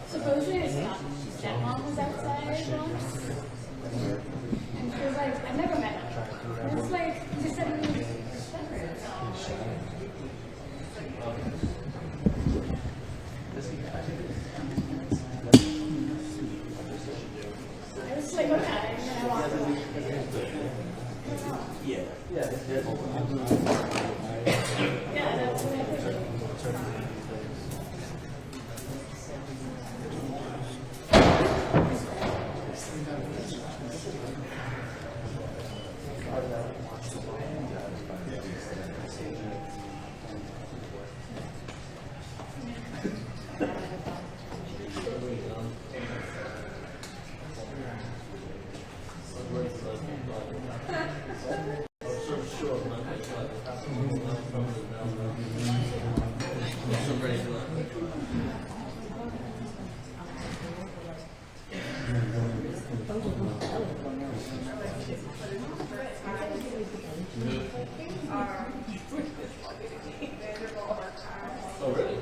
Supposedly his stepmom was outside once. And she was like, I've never met him. And it's like, he just said he was I was like, okay, and then I walked away. Yeah, that's what I figured. Oh, really?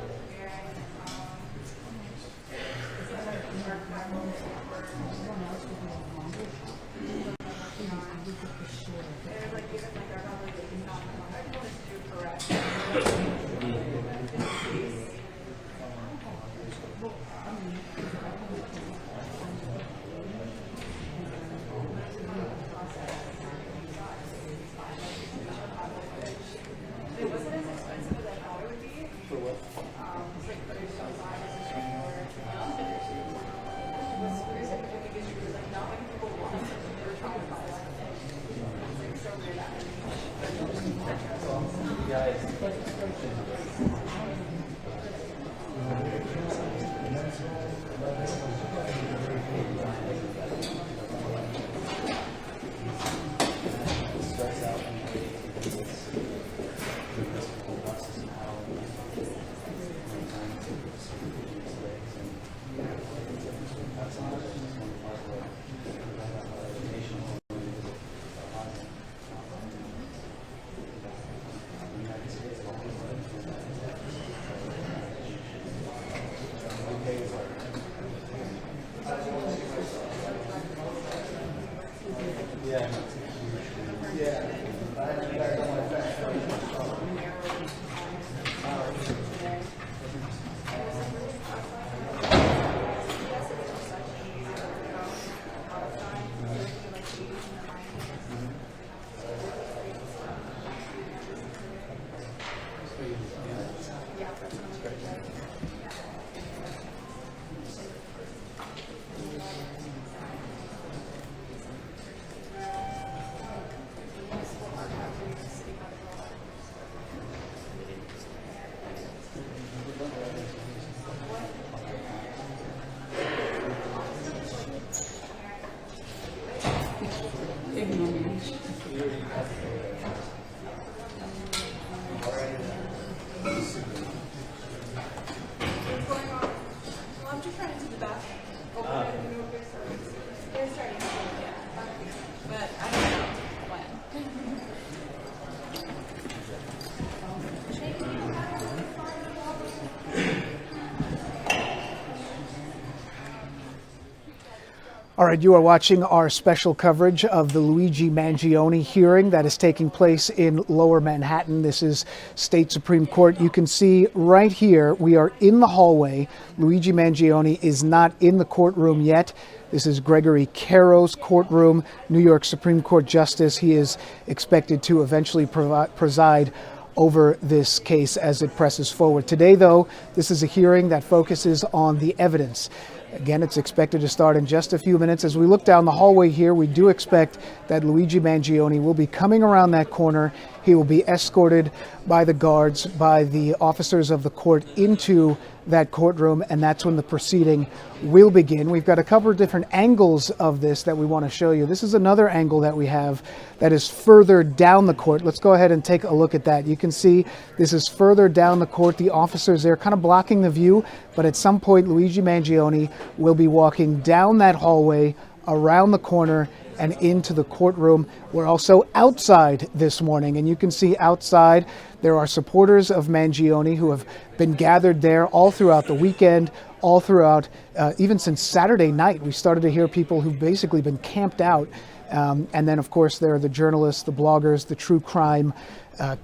All right, you are watching our special coverage of the Luigi Mangione hearing that is taking place in Lower Manhattan. This is State Supreme Court. You can see right here, we are in the hallway. Luigi Mangione is not in the courtroom yet. This is Gregory Caro's courtroom, New York Supreme Court Justice. He is expected to eventually preside over this case as it presses forward. Today, though, this is a hearing that focuses on the evidence. Again, it's expected to start in just a few minutes. As we look down the hallway here, we do expect that Luigi Mangione will be coming around that corner. He will be escorted by the guards, by the officers of the court into that courtroom, and that's when the proceeding will begin. We've got a couple of different angles of this that we want to show you. This is another angle that we have that is further down the court. Let's go ahead and take a look at that. You can see this is further down the court. The officers there kind of blocking the view, but at some point Luigi Mangione will be walking down that hallway, around the corner, and into the courtroom. We're also outside this morning, and you can see outside there are supporters of Mangione who have been gathered there all throughout the weekend, all throughout, even since Saturday night. We started to hear people who've basically been camped out. And then, of course, there are the journalists, the bloggers, the true crime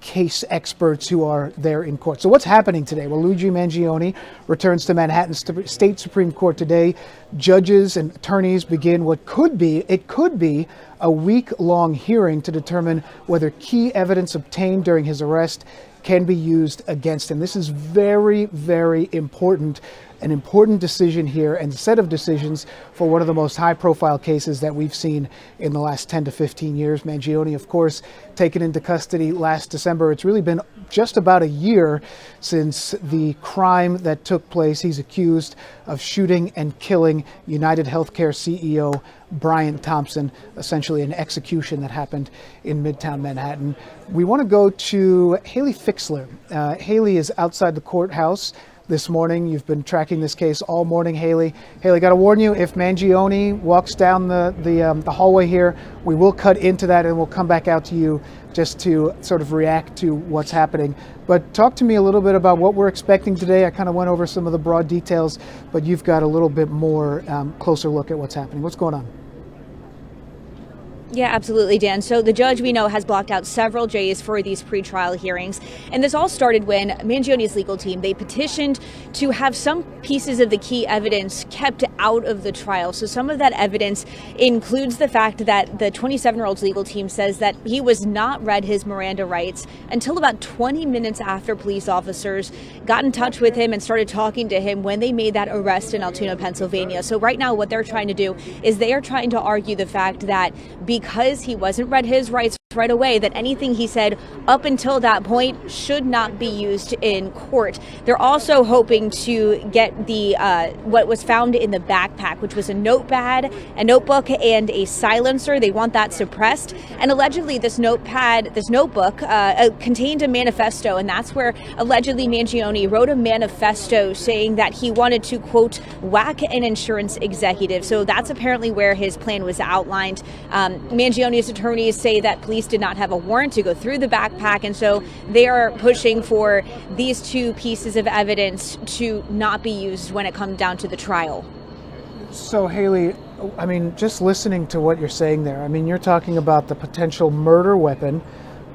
case experts who are there in court. So what's happening today? Well, Luigi Mangione returns to Manhattan State Supreme Court today. Judges and attorneys begin what could be a week-long hearing to determine whether key evidence obtained during his arrest can be used against him. This is very, very important. An important decision here and set of decisions for one of the most high-profile cases that we've seen in the last 10 to 15 years. Mangione, of course, taken into custody last December. It's really been just about a year since the crime that took place. He's accused of shooting and killing United Healthcare CEO Brian Thompson, essentially an execution that happened in Midtown Manhattan. We want to go to Haley Fixler. Haley is outside the courthouse this morning. You've been tracking this case all morning, Haley. Haley, got to warn you, if Mangione walks down the hallway here, we will cut into that and we'll come back out to you just to sort of react to what's happening. But talk to me a little bit about what we're expecting today. I kind of went over some of the broad details, but you've got a little bit more closer look at what's happening. What's going on? Yeah, absolutely, Dan. So the judge, we know, has blocked out several days for these pretrial hearings. And this all started when Mangione's legal team, they petitioned to have some pieces of the key evidence kept out of the trial. So some of that evidence includes the fact that the 27-year-old's legal team says that he was not read his Miranda rights until about 20 minutes after police officers got in touch with him and started talking to him when they made that arrest in Altoona, Pennsylvania. So right now what they're trying to do is they are trying to argue the fact that because he wasn't read his rights right away, that anything he said up until that point should not be used in court. They're also hoping to get the what was found in the backpack, which was a notepad, a notebook, and a silencer. They want that suppressed. And allegedly this notebook contained a manifesto, and that's where allegedly Mangione wrote a manifesto saying that he wanted to, quote, whack an insurance executive. So that's apparently where his plan was outlined. Mangione's attorneys say that police did not have a warrant to go through the backpack, and so they are pushing for these two pieces of evidence to not be used when it comes down to the trial. So, Haley, I mean, just listening to what you're saying there, I mean, you're talking about the potential murder weapon.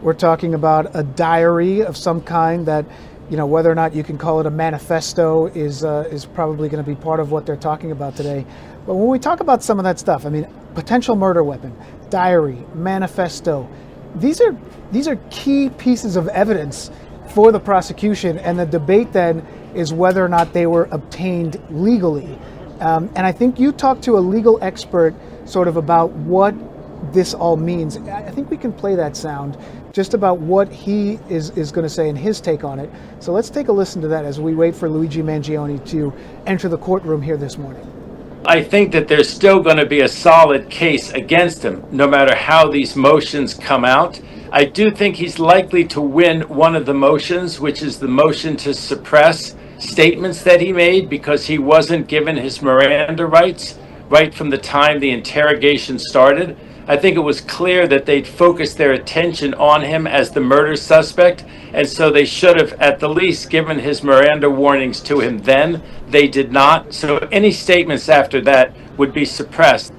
We're talking about a diary of some kind that, you know, whether or not you can call it a manifesto is probably going to be part of what they're talking about today. But when we talk about some of that stuff, I mean, potential murder weapon, diary, manifesto, these are key pieces of evidence for the prosecution, and the debate then is whether or not they were obtained legally. And I think you talked to a legal expert sort of about what this all means. I think we can play that sound just about what he is going to say and his take on it. So let's take a listen to that as we wait for Luigi Mangione to enter the courtroom here this morning. I think that there's still going to be a solid case against him, no matter how these motions come out. I do think he's likely to win one of the motions, which is the motion to suppress statements that he made because he wasn't given his Miranda rights right from the time the interrogation started. I think it was clear that they'd focused their attention on him as the murder suspect, and so they should have at the least given his Miranda warnings to him then. They did not, so any statements after that would be suppressed.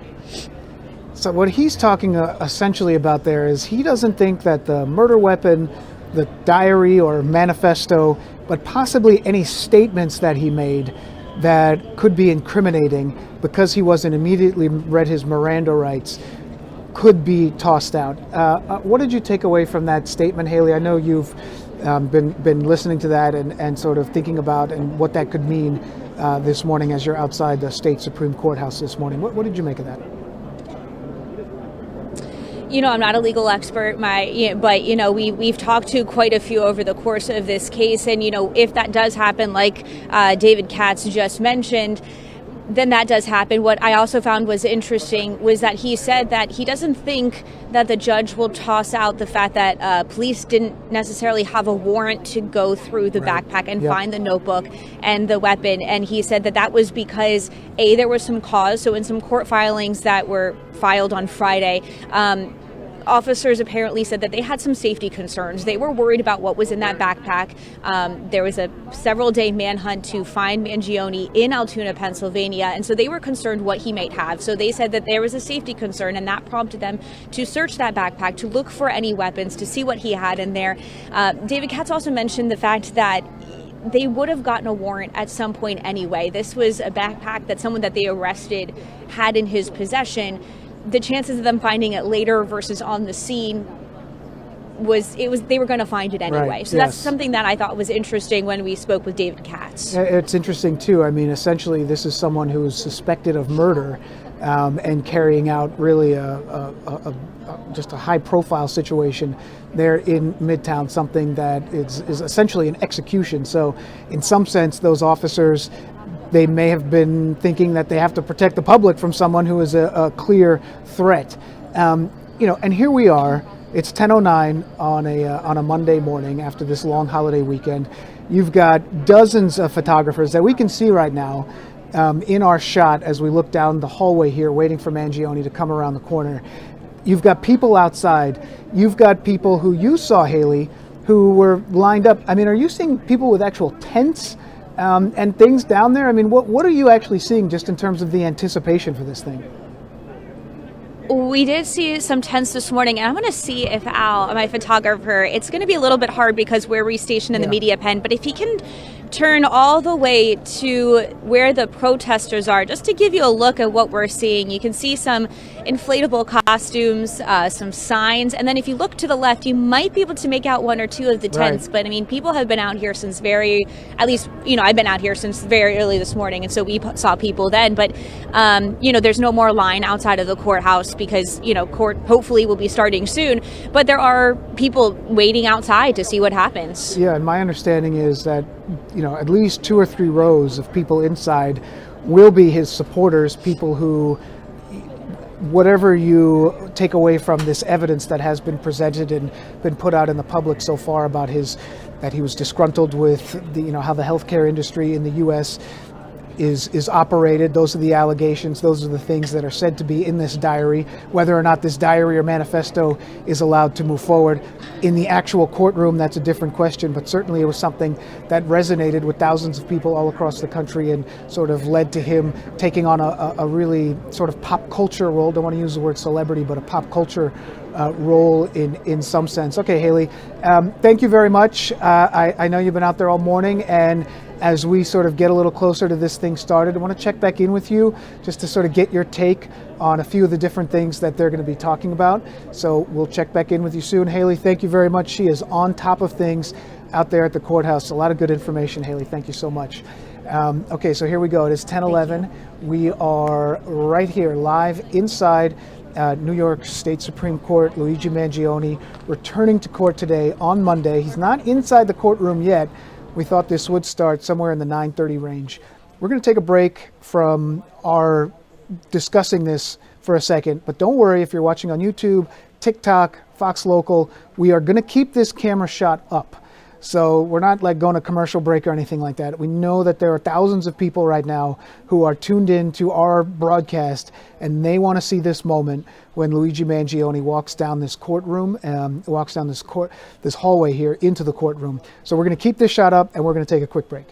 So what he's talking essentially about there is he doesn't think that the murder weapon, the diary or manifesto, but possibly any statements that he made that could be incriminating because he wasn't immediately read his Miranda rights, could be tossed out. What did you take away from that statement, Haley? I know you've been listening to that and sort of thinking about and what that could mean this morning as you're outside the state Supreme Courthouse this morning. What did you make of that? You know, I'm not a legal expert, but we've talked to quite a few over the course of this case, and if that does happen, like David Katz just mentioned, then that does happen. What I also found was interesting was that he said that he doesn't think that the judge will toss out the fact that police didn't necessarily have a warrant to go through the backpack and find the notebook and the weapon. And he said that that was because, A, there was some cause. So in some court filings that were filed on Friday, officers apparently said that they had some safety concerns. They were worried about what was in that backpack. There was a several-day manhunt to find Mangione in Altoona, Pennsylvania, and so they were concerned what he might have. So they said that there was a safety concern, and that prompted them to search that backpack, to look for any weapons, to see what he had in there. David Katz also mentioned the fact that they would have gotten a warrant at some point anyway. This was a backpack that someone that they arrested had in his possession. The chances of them finding it later versus on the scene they were going to find it anyway. Right, so that's something that I thought was interesting when we spoke with David Katz. It's interesting too. I mean, essentially this is someone who is suspected of murder and carrying out really just a high profile situation there in Midtown, something that is essentially an execution. So in some sense, those officers, they may have been thinking that they have to protect the public from someone who is a clear threat. And here we are. It's 10:09 on a Monday morning after this long holiday weekend. You've got dozens of photographers that we can see right now in our shot as we look down the hallway here, waiting for Mangione to come around the corner. You've got people outside. You've got people who you saw, Haley, who were lined up. I mean, are you seeing people with actual tents and things down there? I mean, what are you actually seeing just in terms of the anticipation for this thing? We did see some tents this morning, and I'm going to see if Al, my photographer, it's going to be a little bit hard because we're restationed in the media pen, but if he can turn all the way to where the protesters are, just to give you a look at what we're seeing. You can see some inflatable costumes, some signs, and then if you look to the left, you might be able to make out one or two of the tents. Right. But I mean, people have been out here since I've been out here since very early this morning, and so we saw people then. But there's no more line outside of the courthouse because court hopefully will be starting soon. But there are people waiting outside to see what happens. Yeah, and my understanding is that at least 2 or 3 rows of people inside will be his supporters, people who, whatever you take away from this evidence that has been presented and been put out in the public so far about that he was disgruntled with how the healthcare industry in the U.S. is operated. Those are the allegations. Those are the things that are said to be in this diary. Whether or not this diary or manifesto is allowed to move forward in the actual courtroom, that's a different question, but certainly it was something that resonated with thousands of people all across the country and sort of led to him taking on a really sort of pop culture role. Don't want to use the word celebrity, but a pop culture role in some sense. Okay, Haley, thank you very much. I know you've been out there all morning, and as we sort of get a little closer to this thing started, I want to check back in with you just to sort of get your take on a few of the different things that they're going to be talking about. So we'll check back in with you soon. Haley, thank you very much. She is on top of things out there at the courthouse. A lot of good information, Haley. Thank you so much. Okay, so here we go. It is 10:11. We are right here live inside New York State Supreme Court. Luigi Mangione returning to court today on Monday. He's not inside the courtroom yet. We thought this would start somewhere in the 9:30 range. We're going to take a break from our discussing this for a second, but don't worry if you're watching on YouTube, TikTok, Fox Local, we are going to keep this camera shot up. So we're not like going to commercial break or anything like that. We know that there are thousands of people right now who are tuned in to our broadcast, and they want to see this moment when Luigi Mangione walks down this courtroom, walks down this hallway here into the courtroom. So we're going to keep this shot up, and we're going to take a quick break.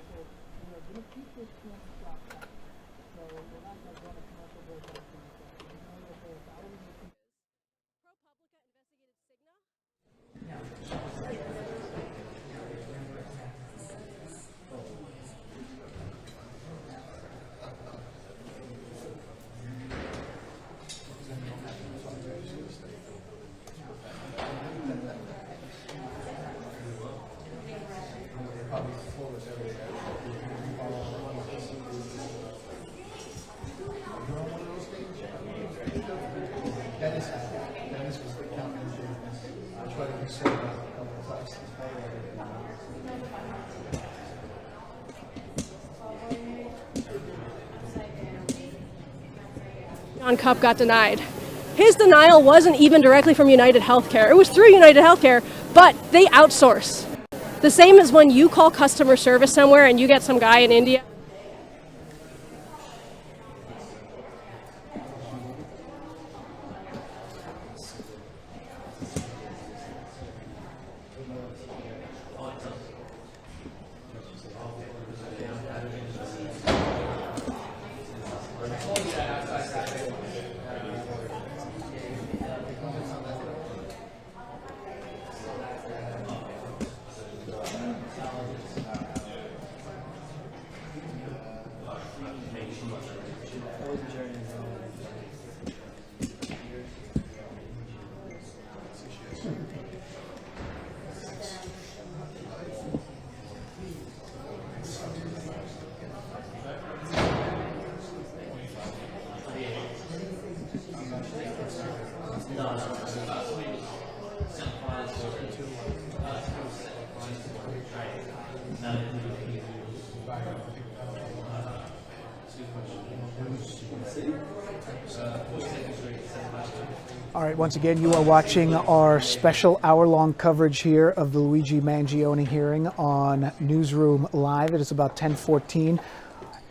Cup got denied. His denial wasn't even directly from United Healthcare. It was through United Healthcare, but they outsource. The same as when you call customer service somewhere and you get some guy in India. All right, once again, you are watching our special hour-long coverage here of the Luigi Mangione hearing on Newsroom Live. It is about 10:14,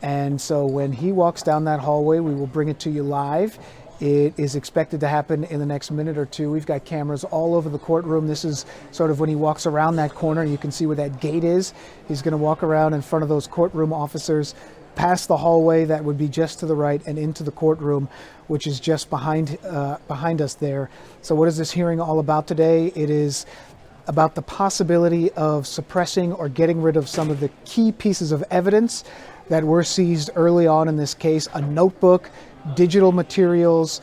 and so when he walks down that hallway, we will bring it to you live. It is expected to happen in the next minute or two. We've got cameras all over the courtroom. This is sort of when he walks around that corner. You can see where that gate is. He's going to walk around in front of those courtroom officers, past the hallway that would be just to the right, and into the courtroom, which is just behind us there. So what is this hearing all about today? It is about the possibility of suppressing or getting rid of some of the key pieces of evidence that were seized early on in this case: a notebook, digital materials,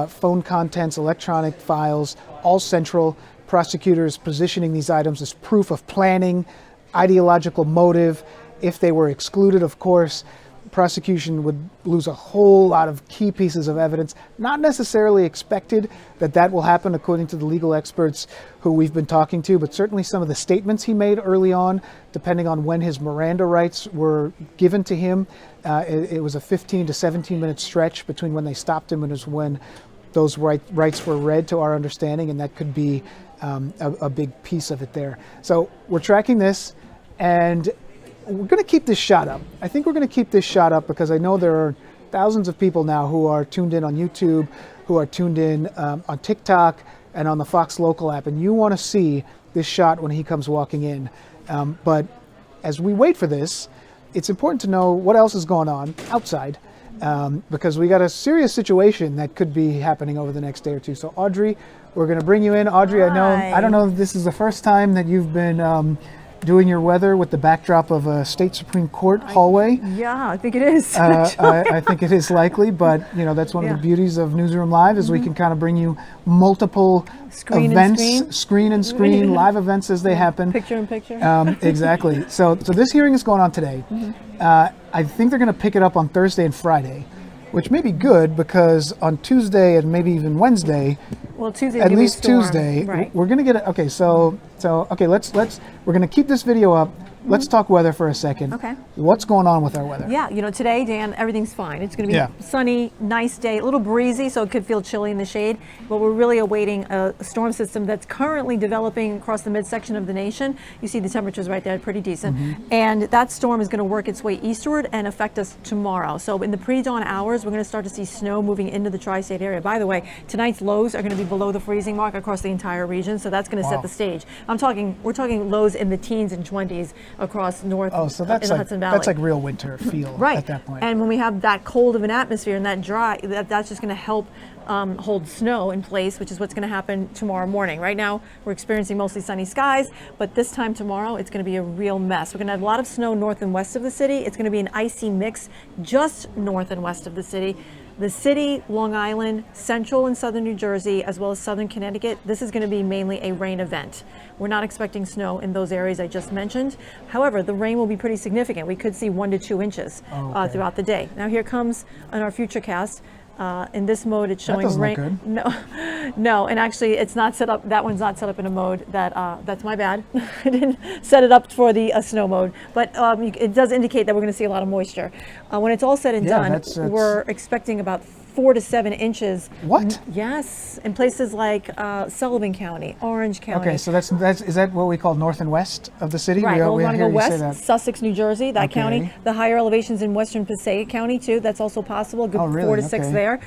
phone contents, electronic files, all central. Prosecutors positioning these items as proof of planning, ideological motive. If they were excluded, of course, prosecution would lose a whole lot of key pieces of evidence. Not necessarily expected that that will happen, according to the legal experts who we've been talking to, but certainly some of the statements he made early on, depending on when his Miranda rights were given to him. It was a 15 to 17-minute stretch between when they stopped him and when those rights were read, to our understanding, and that could be a big piece of it there. So we're tracking this, and we're going to keep this shot up. I think we're going to keep this shot up because I know there are thousands of people now who are tuned in on YouTube, who are tuned in on TikTok and on the Fox Local app, and you want to see this shot when he comes walking in. But as we wait for this, it's important to know what else is going on outside, because we got a serious situation that could be happening over the next day or two. So Audrey, we're going to bring you in. Audrey, I don't know if this is the first time that you've been doing your weather with the backdrop of a state Supreme Court hallway. Yeah, I think it is. I think it is likely, but you know, that's one of the beauties of Newsroom Live, is we can kind of bring you multiple events, screen and screen, live events as they happen. Picture in picture. Exactly. So this hearing is going on today. I think they're going to pick it up on Thursday and Friday, which may be good, because on Tuesday and maybe even Wednesday, well, Tuesday, at least Tuesday, right, we're going to get it. Okay, so okay, let's we're going to keep this video up. Let's talk weather for a second. Okay. What's going on with our weather? Yeah, you know, today, Dan, everything's fine. It's going to be sunny, nice day, a little breezy, so it could feel chilly in the shade, but we're really awaiting a storm system that's currently developing across the midsection of the nation. You see the temperatures right there, pretty decent. And that storm is going to work its way eastward and affect us tomorrow. So in the pre-dawn hours, we're going to start to see snow moving into the tri-state area. By the way, tonight's lows are going to be below the freezing mark across the entire region, so that's going to set the stage. We're talking lows in the teens and 20s across north so in that's the like, Hudson Valley. that's like real winter feel right at that point. And when we have that cold of an atmosphere and that dry, that's just going to help hold snow in place, which is what's going to happen tomorrow morning. Right now, we're experiencing mostly sunny skies, but this time tomorrow, it's going to be a real mess. We're going to have a lot of snow north and west of the city. It's going to be an icy mix just north and west of the city. The city, Long Island, central and southern New Jersey, as well as southern Connecticut, this is going to be mainly a rain event. We're not expecting snow in those areas I just mentioned. However, the rain will be pretty significant. We could see 1 to 2 inches throughout the day. Now here comes on our future cast. In this mode, it's showing rain. Look good. No, and actually, it's not set up. That one's not set up in a mode that's my bad. I didn't set it up for the snow mode, but it does indicate that we're going to see a lot of moisture. When it's all said and done, we're expecting about 4 to 7 inches. What? Yes, in places like Sullivan County, Orange County. Okay, so that's is that what we call north and west of the city? Right, well, we want to go hear you say west, that. Sussex, New Jersey, that Okay. county. The higher elevations in western Passaic County too, that's also possible, a good Oh, really? 4 to 6 Okay. there.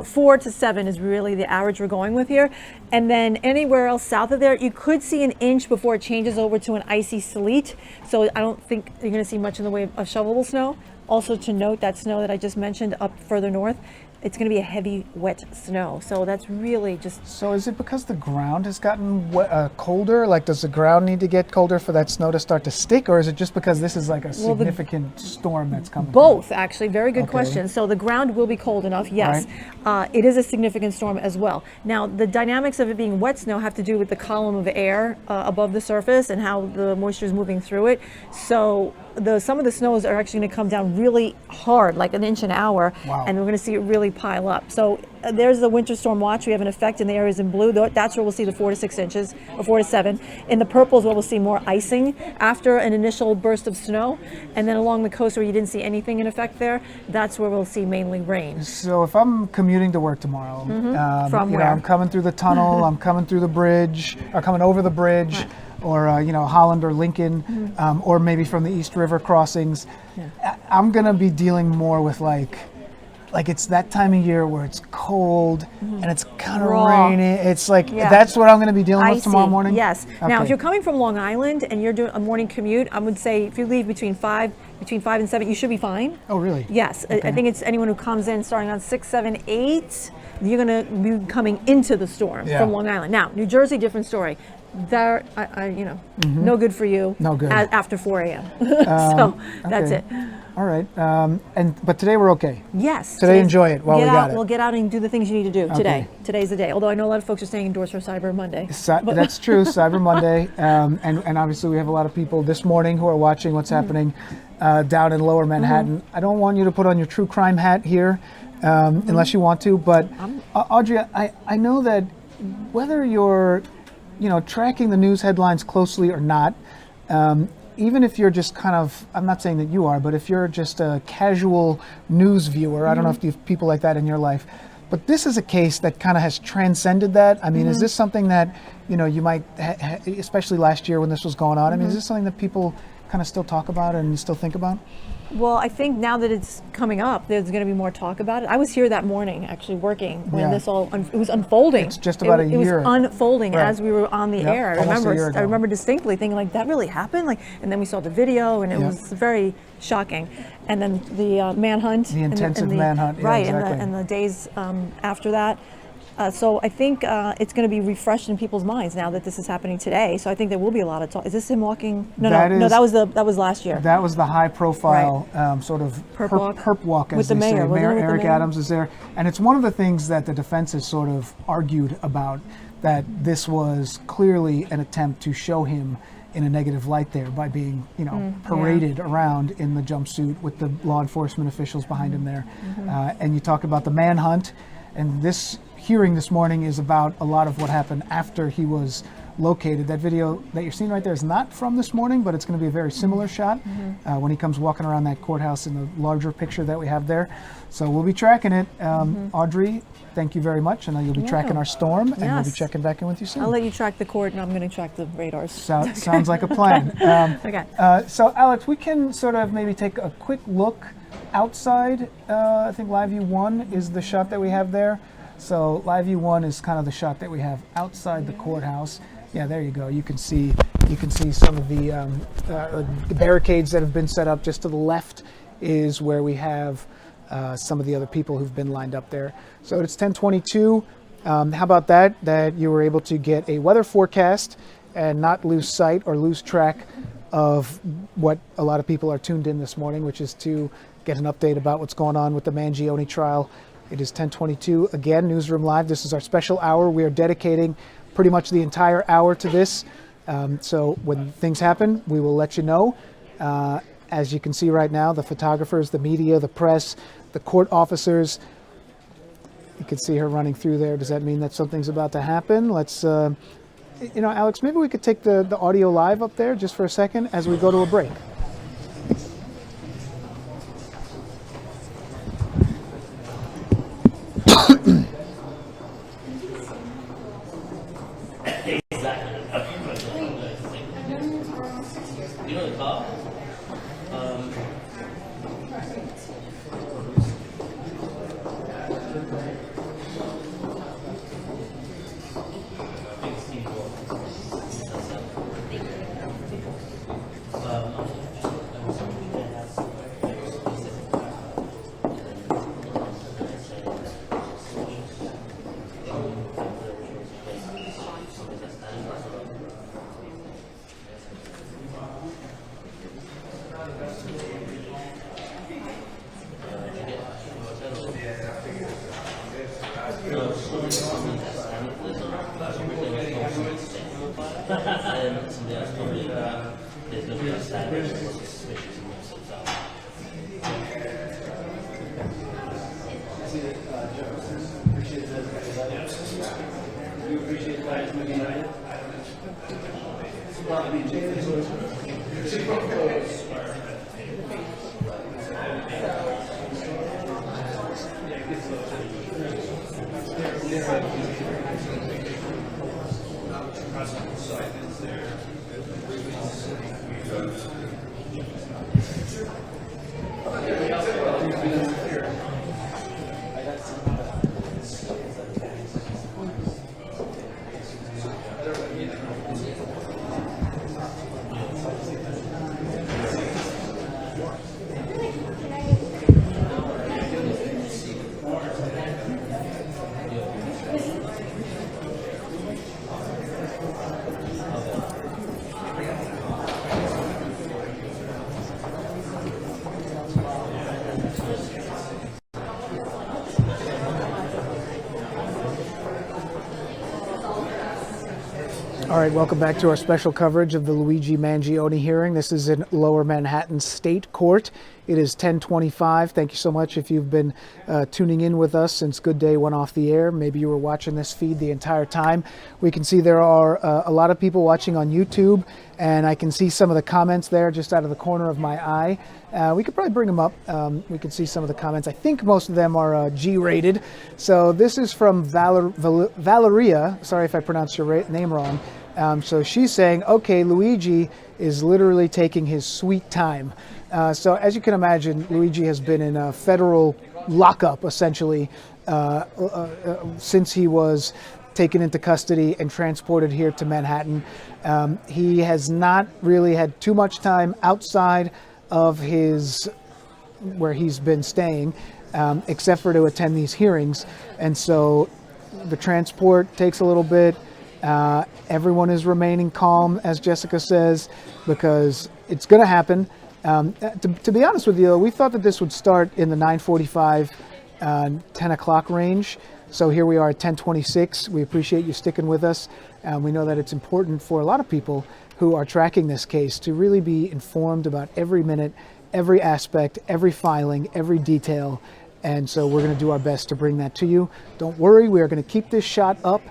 4 to 7 is really the average we're going with here. And then anywhere else south of there, you could see an inch before it changes over to an icy sleet. So I don't think you're going to see much in the way of shovelable snow. Also to note, that snow that I just mentioned up further north, it's going to be a heavy, wet snow. So that's really just So is it because the ground has gotten colder? Like, does the ground need to get colder for that snow to start to stick, or is it just because this is like a significant storm that's coming? both, actually. Very good Okay. question. So the ground will be cold enough, yes. It is a significant storm as well. Now, the dynamics of it being wet snow have to do with the column of air above the surface and how the moisture is moving through it. So some of the snows are actually going to come down really hard, like an inch an hour, Wow. and we're going to see it really pile up. So there's the winter storm watch. We have an effect in the areas in blue. That's where we'll see the 4 to 6 inches, or 4 to 7. In the purple is where we'll see more icing after an initial burst of snow. And then along the coast where you didn't see anything in effect there, that's where we'll see mainly rain. So if I'm commuting to work tomorrow, From you know, where? I'm coming through the tunnel, I'm coming through the bridge, or coming over the bridge, or you know, Holland or Lincoln, or maybe from the East River crossings, I'm gonna be dealing more with like it's that time of year where it's cold and it's kind of Raw. rainy. It's like Yeah. that's what I'm going to be dealing with Icy, tomorrow morning. yes. Now, Okay. if you're coming from Long Island and you're doing a morning commute, I would say if you leave between 5 and 7, you should be fine. Oh, really? Yes, I think it's anyone who comes in starting on 6, 7, 8, you're going to be coming into the storm Yeah. from Long Island. Now, New Jersey, different story. There, no good for you. No good. After 4 a.m. So that's okay. it. All right. But today we're okay. Yes. Today, enjoy it while we got it. We'll get out and do the things you need to do today. Okay. Today's the day. Although I know a lot of folks are staying indoors for Cyber Monday. That's true, Cyber Monday. And obviously we have a lot of people this morning who are watching what's happening down in Lower Manhattan. I don't want you to put on your true crime hat here unless you want to. But Audrey, I know that whether you're tracking the news headlines closely or not, even if you're just kind of, I'm not saying that you are, but if you're just a casual news viewer, I don't know if you have people like that in your life, but this is a case that kind of has transcended that. I mean, is this something that, you might, especially last year when this was going on, I mean, is this something that people kind of still talk about and still think about? Well, I think now that it's coming up, there's going to be more talk about it. I was here that morning actually working when this all it was unfolding. It's just about a year. It was unfolding Right. as we were on the Yep, air. almost a year ago. I remember distinctly thinking like that really happened. And then we saw the video and it Yep. was very shocking. And then the manhunt, The intensive manhunt, yeah, right? exactly. And the days after that. So I think it's going to be refreshed in people's minds now that this is happening today. So I think there will be a lot of talk. Is this him walking? No, that was last year. That was the high-profile sort of perp walk, as With the they say. mayor, wasn't it, Mayor with the Eric mayor? Adams is there, and it's one of the things that the defense has sort of argued about, that this was clearly an attempt to show him in a negative light there by being, paraded around in the jumpsuit with the law enforcement officials behind him there. And you talk about the manhunt, and this hearing this morning is about a lot of what happened after he was located. That video that you're seeing right there is not from this morning, but it's going to be a very similar shot when he comes walking around that courthouse in the larger picture that we have there. So we'll be tracking it. Audrey, thank you very much. I know you'll be tracking our storm, and we'll be Yes. checking back in with you soon. I'll let you track the court, and I'm going to track the radars. Sounds like a plan. Okay. So Alex, we can sort of maybe take a quick look outside. I think live view 1 is the shot that we have there. So live view 1 is kind of the shot that we have outside the courthouse. Yeah, there you go. You can see some of the barricades that have been set up. Just to the left is where we have some of the other people who've been lined up there. So it's 10:22. How about that you were able to get a weather forecast and not lose sight or lose track of what a lot of people are tuned in this morning, which is to get an update about what's going on with the Mangione trial. It is 10:22. Again, Newsroom Live. This is our special hour. We are dedicating pretty much the entire hour to this. So when things happen, we will let you know. As you can see right now, the photographers, the media, the press, the court officers, you can see her running through there. Does that mean that something's about to happen? Let's, Alex, maybe we could take the audio live up there just for a second as we go to a break. You know the car? All right, welcome back to our special coverage of the Luigi Mangione hearing. This is in Lower Manhattan State Court. It is 10:25. Thank you so much if you've been tuning in with us since Good Day went off the air. Maybe you were watching this feed the entire time. We can see there are a lot of people watching on YouTube, and I can see some of the comments there just out of the corner of my eye. We could probably bring them up. We can see some of the comments. I think most of them are G-rated. So this is from Valeria. Sorry if I pronounced your name wrong. So she's saying, okay, Luigi is literally taking his sweet time. So as you can imagine, Luigi has been in a federal lockup, essentially, since he was taken into custody and transported here to Manhattan. He has not really had too much time outside of where he's been staying, except for to attend these hearings. And so the transport takes a little bit. Everyone is remaining calm, as Jessica says, because it's going to happen. To be honest with you, we thought that this would start in the 9:45, 10 o'clock range. So here we are at 10:26. We appreciate you sticking with us. We know that it's important for a lot of people who are tracking this case to really be informed about every minute, every aspect, every filing, every detail. And so we're going to do our best to bring that to you. Don't worry, we are going to keep this shot up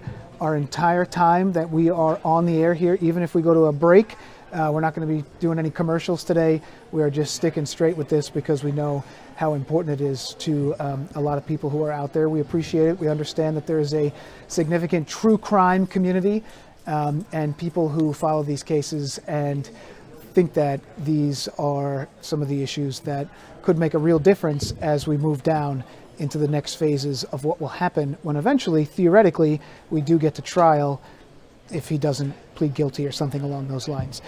our entire time that we are on the air here, even if we go to a break. We're not going to be doing any commercials today. We are just sticking straight with this because we know how important it is to a lot of people who are out there. We appreciate it. We understand that there is a significant true crime community and people who follow these cases and think that these are some of the issues that could make a real difference as we move down into the next phases of what will happen when eventually, theoretically, we do get to trial if he doesn't plead guilty or something along those lines.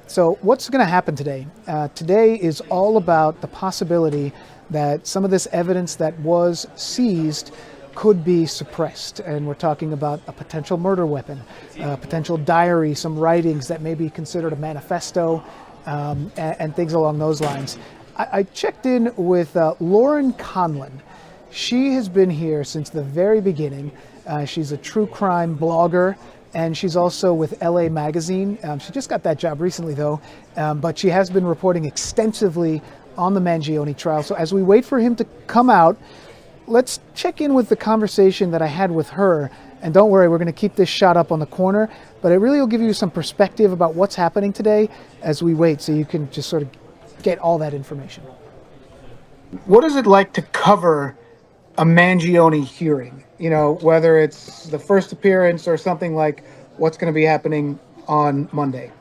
So what's going to happen today? Today is all about the possibility that some of this evidence that was seized could be suppressed. And we're talking about a potential murder weapon, a potential diary, some writings that may be considered a manifesto, and things along those lines. I checked in with Lauren Conlon. She has been here since the very beginning. She's a true crime blogger, and she's also with LA Magazine. She just got that job recently, though, but she has been reporting extensively on the Mangione trial. So as we wait for him to come out, let's check in with the conversation that I had with her. And don't worry, we're going to keep this shot up on the corner, but it really will give you some perspective about what's happening today as we wait, so you can just sort of get all that information. What is it like to cover a Mangione hearing, whether it's the first appearance or something like what's going to be happening on Monday?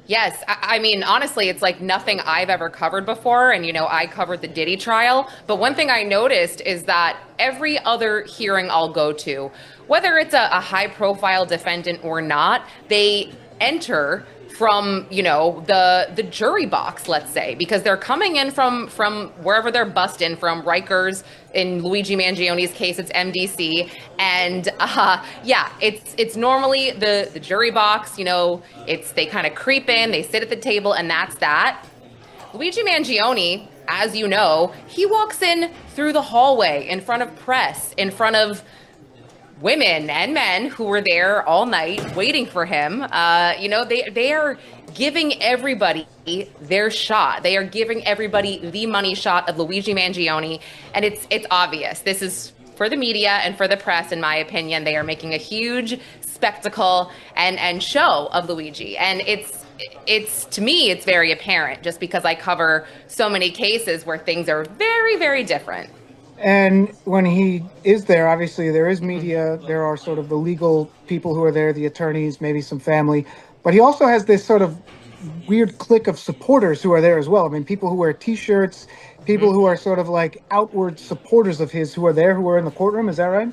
Yes, I mean, honestly, it's like nothing I've ever covered before. And, I covered the Diddy trial. But one thing I noticed is that every other hearing I'll go to, whether it's a high profile defendant or not, they enter from, the jury box, let's say, because they're coming in from wherever they're bussed in from, Rikers. In Luigi Mangione's case, it's MDC. And it's normally the jury box, they kind of creep in, they sit at the table, and that's that. Luigi Mangione, as you know, he walks in through the hallway in front of press, in front of women and men who were there all night waiting for him. They are giving everybody their shot. They are giving everybody the money shot of Luigi Mangione. And it's obvious. This is for the media and for the press, in my opinion. They are making a huge spectacle and show of Luigi. And it's to me, it's very apparent just because I cover so many cases where things are very, very different. And when he is there, obviously there is media, there are sort of the legal people who are there, the attorneys, maybe some family, but he also has this sort of weird clique of supporters who are there as well. I mean, people who wear t-shirts, people who are sort of like outward supporters of his who are there, who are in the courtroom. Is that right?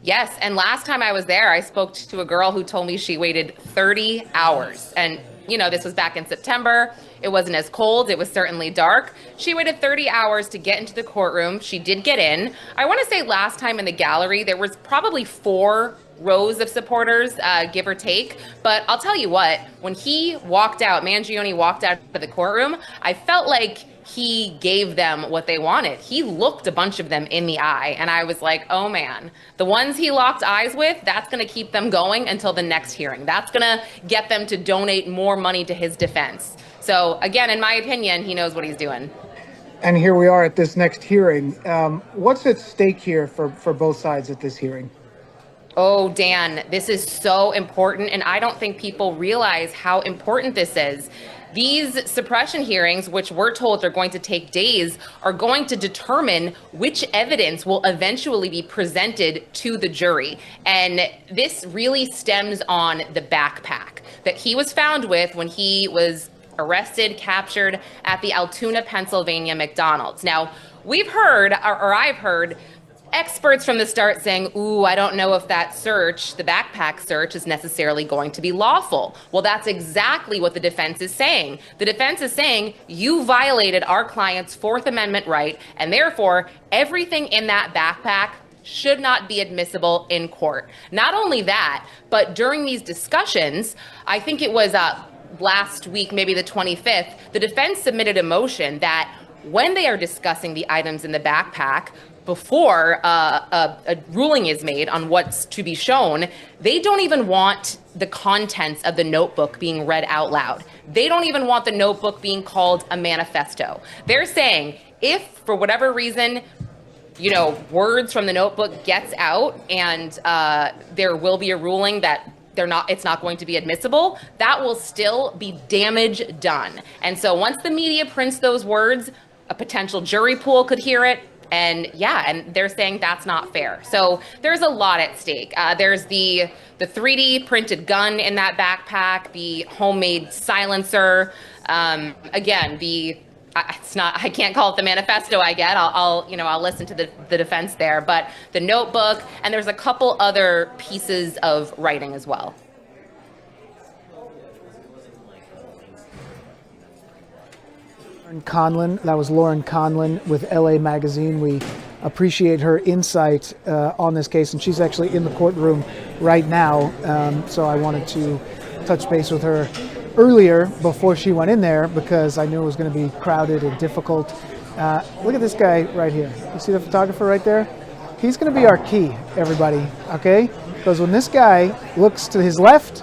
Yes, and last time I was there, I spoke to a girl who told me she waited 30 hours. And, this was back in September. It wasn't as cold. It was certainly dark. She waited 30 hours to get into the courtroom. She did get in. I want to say last time in the gallery, there was probably 4 rows of supporters, give or take. But I'll tell you what, when he walked out, Mangione walked out of the courtroom, I felt like he gave them what they wanted. He looked a bunch of them in the eye, and I was like, oh man, the ones he locked eyes with, that's going to keep them going until the next hearing. That's going to get them to donate more money to his defense. So again, in my opinion, he knows what he's doing. And here we are at this next hearing. What's at stake here for both sides at this hearing? Oh, Dan, this is so important, and I don't think people realize how important this is. These suppression hearings, which we're told are going to take days, are going to determine which evidence will eventually be presented to the jury. And this really stems on the backpack that he was found with when he was arrested, captured at the Altoona, Pennsylvania McDonald's. Now, we've heard, or I've heard, experts from the start saying, ooh, I don't know if that search, the backpack search, is necessarily going to be lawful. Well, that's exactly what the defense is saying. The defense is saying you violated our client's Fourth Amendment right, and therefore everything in that backpack should not be admissible in court. Not only that, but during these discussions, I think it was last week, maybe the 25th, the defense submitted a motion that when they are discussing the items in the backpack, before a ruling is made on what's to be shown, they don't even want the contents of the notebook being read out loud. They don't even want the notebook being called a manifesto. They're saying if, for whatever reason, words from the notebook gets out and there will be a ruling that it's not going to be admissible, that will still be damage done. And so once the media prints those words, a potential jury pool could hear it. And they're saying that's not fair. So there's a lot at stake. There's the 3D printed gun in that backpack, the homemade silencer. Again, I can't call it the manifesto I get. I'll listen to the defense there, but the notebook, and there's a couple other pieces of writing as well. Conlon. That was Lauren Conlon with LA Magazine. We appreciate her insight on this case, and she's actually in the courtroom right now. So I wanted to touch base with her earlier before she went in there because I knew it was going to be crowded and difficult. Look at this guy right here. You see the photographer right there? He's going to be our key, everybody, okay? Because when this guy looks to his left,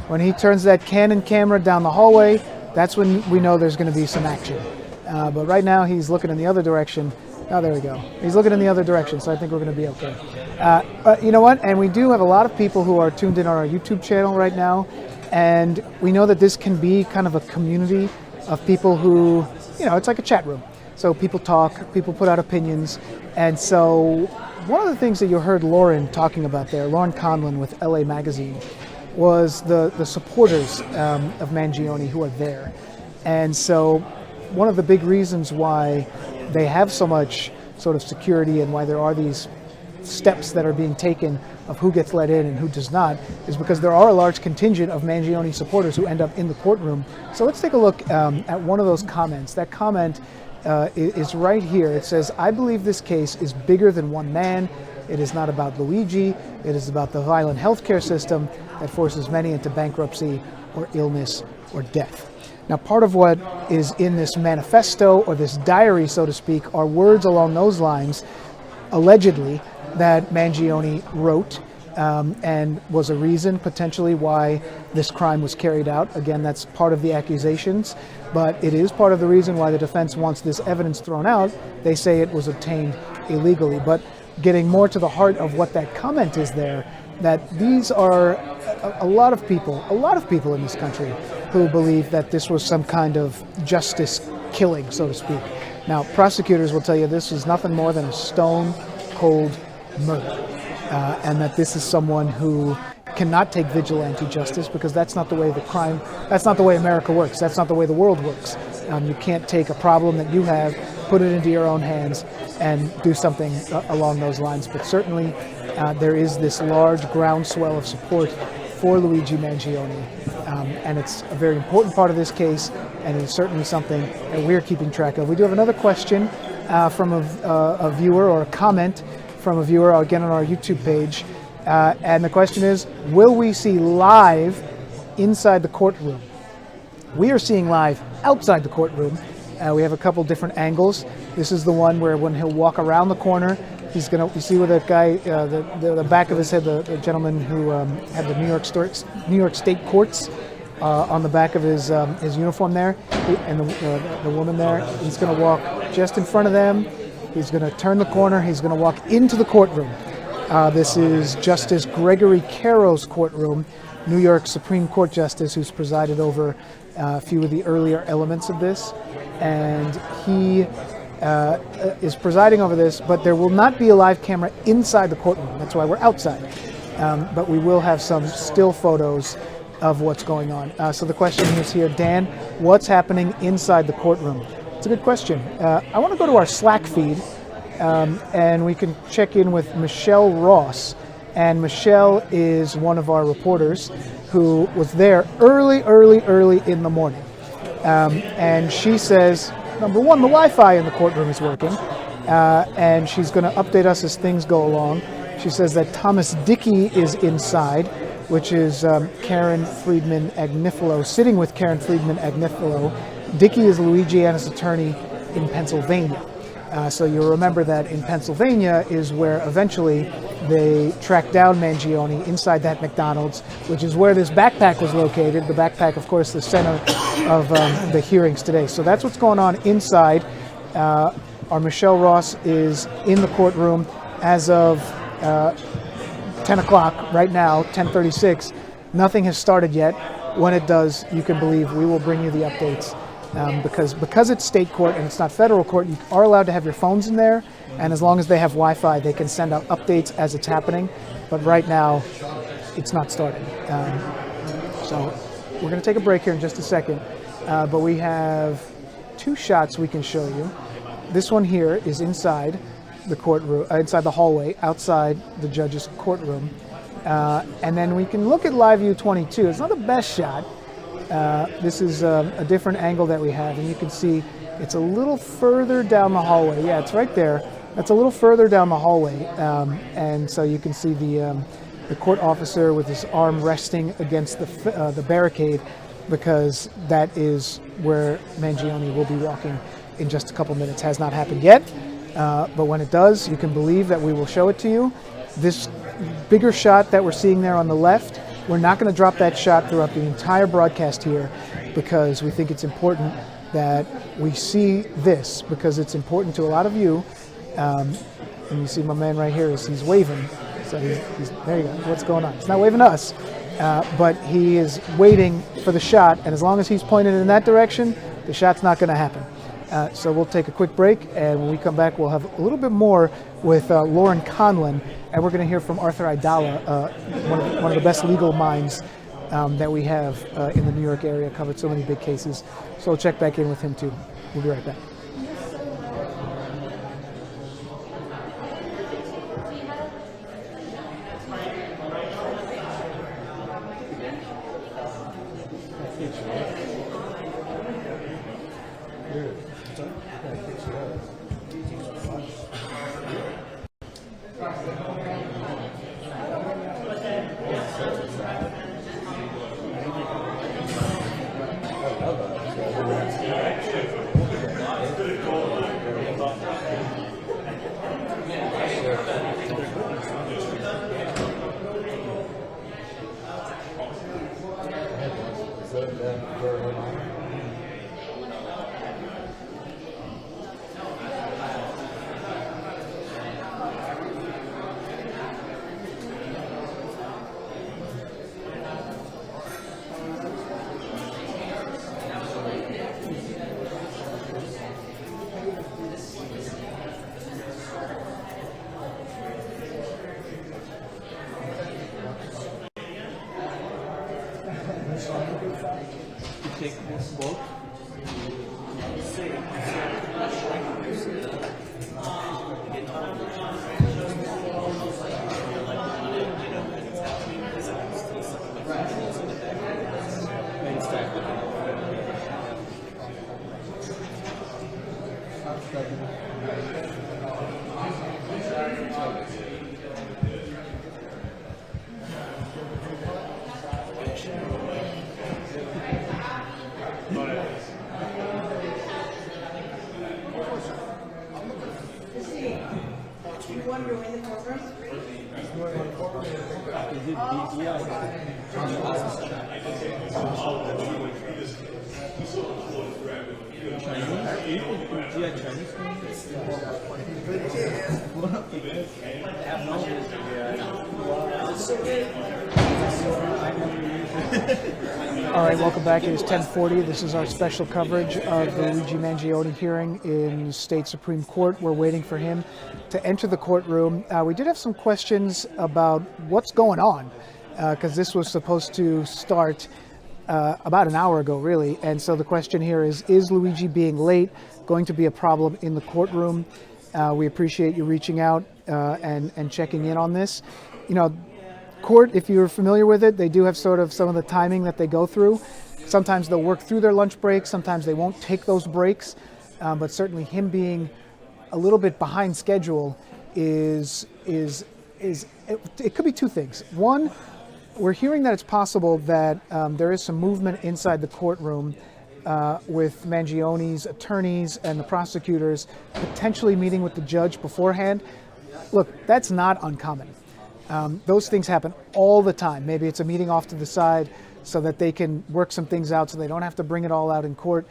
when he turns that Canon camera down the hallway, that's when we know there's going to be some action. But right now he's looking in the other direction. Oh, there we go. He's looking in the other direction, so I think we're going to be okay. But you know what? And we do have a lot of people who are tuned in on our YouTube channel right now. And we know that this can be kind of a community of people who, it's like a chat room. So people talk, people put out opinions. And so one of the things that you heard Lauren talking about there, Lauren Conlon with LA Magazine, was the supporters of Mangione who are there. And so one of the big reasons why they have so much sort of security and why there are these steps that are being taken of who gets let in and who does not is because there are a large contingent of Mangione supporters who end up in the courtroom. So let's take a look at one of those comments. That comment is right here. It says, "I believe this case is bigger than one man. It is not about Luigi. It is about the violent healthcare system that forces many into bankruptcy or illness or death." Now, part of what is in this manifesto or this diary, so to speak, are words along those lines, allegedly, that Mangione wrote and was a reason potentially why this crime was carried out. Again, that's part of the accusations, but it is part of the reason why the defense wants this evidence thrown out. They say it was obtained illegally. But getting more to the heart of what that comment is there, that these are a lot of people in this country who believe that this was some kind of justice killing, so to speak. Now, prosecutors will tell you this is nothing more than a stone cold murder, and that this is someone who cannot take vigilante justice because that's not the way that's not the way America works. That's not the way the world works. You can't take a problem that you have, put it into your own hands, and do something along those lines. But certainly there is this large groundswell of support for Luigi Mangione, and it's a very important part of this case, and it's certainly something that we're keeping track of. We do have another question from a viewer, or a comment from a viewer, again on our YouTube page, and the question is, will we see live inside the courtroom? We are seeing live outside the courtroom. We have a couple different angles. This is the one where when he'll walk around the corner, he's gonna, you see where that guy, the back of his head, the gentleman who had the New York State courts on the back of his uniform there, and the woman there, he's gonna walk just in front of them. He's gonna turn the corner, he's gonna walk into the courtroom. This is Justice Gregory Caro's courtroom, New York Supreme Court Justice, who's presided over a few of the earlier elements of this, and he is presiding over this, but there will not be a live camera inside the courtroom. That's why we're outside. But we will have some still photos of what's going on. So the question is here, Dan, what's happening inside the courtroom? It's a good question. I want to go to our Slack feed, and we can check in with Michelle Ross. And Michelle is one of our reporters who was there early in the morning. And she says, number one, the Wi-Fi in the courtroom is working, and she's going to update us as things go along. She says that Thomas Dickey is inside, which is Karen Friedman Agnifilo, sitting with Karen Friedman Agnifilo. Dickey is Luigi's attorney in Pennsylvania. So you'll remember that in Pennsylvania is where eventually they tracked down Mangione inside that McDonald's, which is where this backpack was located. The backpack, of course, the center of the hearings today. So that's what's going on inside. Our Michelle Ross is in the courtroom as of 10 o'clock right now, 10:36. Nothing has started yet. When it does, you can believe we will bring you the updates. Because it's state court and it's not federal court, you are allowed to have your phones in there, and as long as they have Wi-Fi, they can send out updates as it's happening. But right now, it's not started. So we're going to take a break here in just a second, but we have two shots we can show you. This one here is inside the courtroom, inside the hallway, outside the judge's courtroom, and then we can look at live view 22. It's not the best shot. This is a different angle that we have, and you can see it's a little further down the hallway. Yeah, it's right there. That's a little further down the hallway, and so you can see the court officer with his arm resting against the barricade, because that is where Mangione will be walking in just a couple minutes. Has not happened yet, but when it does, you can believe that we will show it to you. This bigger shot that we're seeing there on the left, we're not going to drop that shot throughout the entire broadcast here, because we think it's important that we see this, because it's important to a lot of you. And you see my man right here, he's waving. So he's there you go. What's going on? He's not waving to us, but he is waiting for the shot. And as long as he's pointed in that direction, the shot's not going to happen. So we'll take a quick break, and when we come back, we'll have a little bit more with Lauren Conlon, and we're going to hear from Arthur Aidala, one of the best legal minds that we have in the New York area, covered so many big cases. So we'll check back in with him too. We'll be right back. All right, welcome back. It is 10:40. This is our special coverage of the Luigi Mangione hearing in State Supreme Court. We're waiting for him to enter the courtroom. We did have some questions about what's going on, because this was supposed to start about an hour ago, really. And so the question here is Luigi being late going to be a problem in the courtroom? We appreciate you reaching out and checking in on this. You know, court, if you're familiar with it, they do have sort of some of the timing that they go through. Sometimes they'll work through their lunch breaks, sometimes they won't take those breaks, but certainly him being a little bit behind schedule it could be two things. One, we're hearing that it's possible that there is some movement inside the courtroom with Mangione's attorneys and the prosecutors potentially meeting with the judge beforehand. Look, that's not uncommon. Those things happen all the time. Maybe it's a meeting off to the side so that they can work some things out so they don't have to bring it all out in court,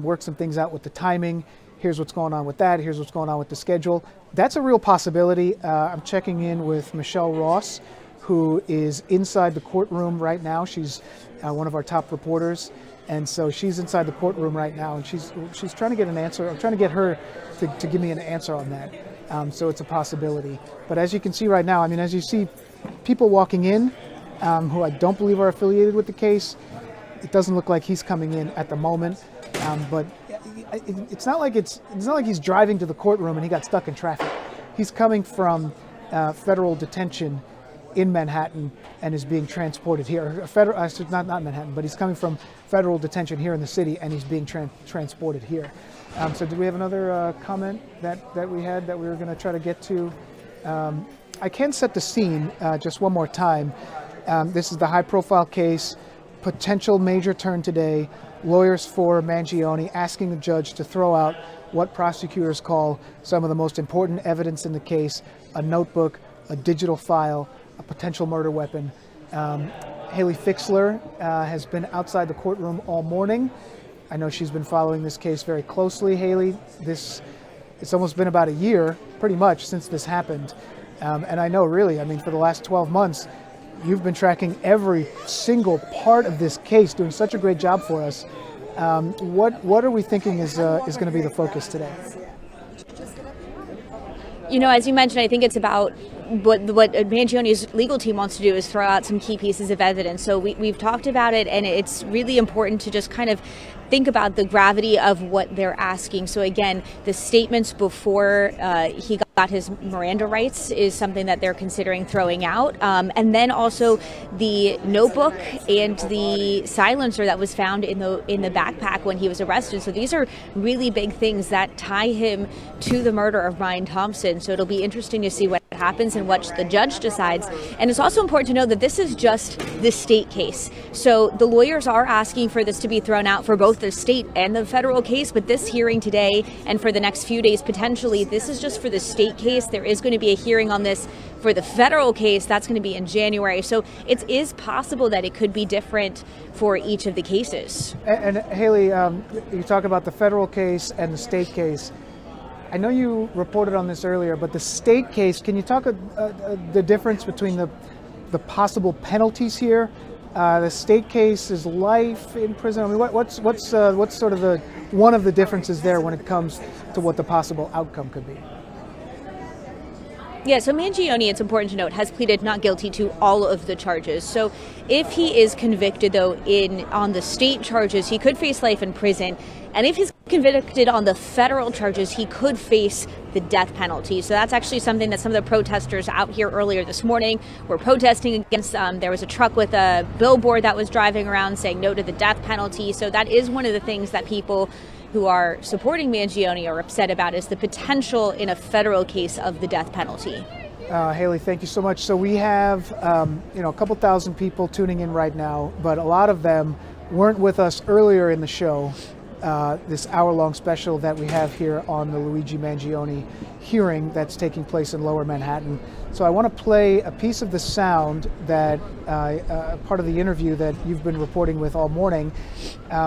work some things out with the timing. Here's what's going on with that. Here's what's going on with the schedule. That's a real possibility. I'm checking in with Michelle Ross, who is inside the courtroom right now. She's one of our top reporters. And so she's inside the courtroom right now, and she's trying to get an answer. I'm trying to get her to give me an answer on that. So it's a possibility. But as you can see right now, I mean, as you see people walking in who I don't believe are affiliated with the case, it doesn't look like he's coming in at the moment. But it's not like he's driving to the courtroom and he got stuck in traffic. He's coming from federal detention in Manhattan and is being transported here. Not Manhattan, but he's coming from federal detention here in the city and he's being transported here. So did we have another comment that we had that we were going to try to get to? I can set the scene just one more time. This is the high-profile case, potential major turn today. Lawyers for Mangione asking the judge to throw out what prosecutors call some of the most important evidence in the case: a notebook, a digital file, a potential murder weapon. Haley Fixler has been outside the courtroom all morning. I know she's been following this case very closely. Haley, it's almost been about a year, pretty much, since this happened. And I know, really, I mean, for the last 12 months, you've been tracking every single part of this case, doing such a great job for us. What are we thinking is going to be the focus today? You know, as you mentioned, I think it's about what Mangione's legal team wants to do is throw out some key pieces of evidence. So we've talked about it, and it's really important to just kind of think about the gravity of what they're asking. So again, the statements before he got his Miranda rights is something that they're considering throwing out. And then also the notebook and the silencer that was found in the backpack when he was arrested. So these are really big things that tie him to the murder of Brian Thompson. So it'll be interesting to see what happens and what the judge decides. And it's also important to know that this is just the state case. So the lawyers are asking for this to be thrown out for both the state and the federal case, but this hearing today and for the next few days potentially, this is just for the state case. There is going to be a hearing on this for the federal case. That's going to be in January. So it is possible that it could be different for each of the cases. And Haley, you talk about the federal case and the state case. I know you reported on this earlier, but the state case, can you talk the difference between the possible penalties here? The state case is life in prison. I mean, what's sort of one of the differences there when it comes to what the possible outcome could be? Yeah, so Mangione, it's important to note, has pleaded not guilty to all of the charges. So if he is convicted, though, on the state charges, he could face life in prison. And if he's convicted on the federal charges, he could face the death penalty. So that's actually something that some of the protesters out here earlier this morning were protesting against. There was a truck with a billboard that was driving around saying no to the death penalty. So that is one of the things that people who are supporting Mangione are upset about, is the potential in a federal case of the death penalty. Haley, thank you so much. So we have a couple thousand people tuning in right now, but a lot of them weren't with us earlier in the show, this hour-long special that we have here on the Luigi Mangione hearing that's taking place in Lower Manhattan. So I want to play a piece of the sound that part of the interview that you've been reporting with all morning.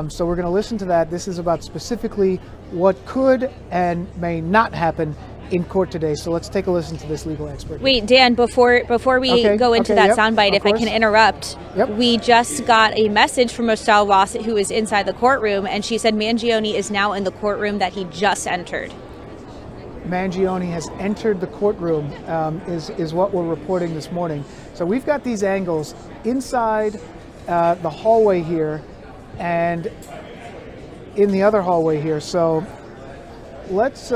So we're going to listen to that. This is about specifically what could and may not happen in court today. So let's take a listen to this legal expert. Wait, Dan, before we go into that soundbite, if I can interrupt, we just got a message from Michelle Ross, who is inside the courtroom, and she said Mangione is now in the courtroom that he just entered. Mangione has entered the courtroom, is what we're reporting this morning. So we've got these angles inside the hallway here and in the other hallway here. So let's,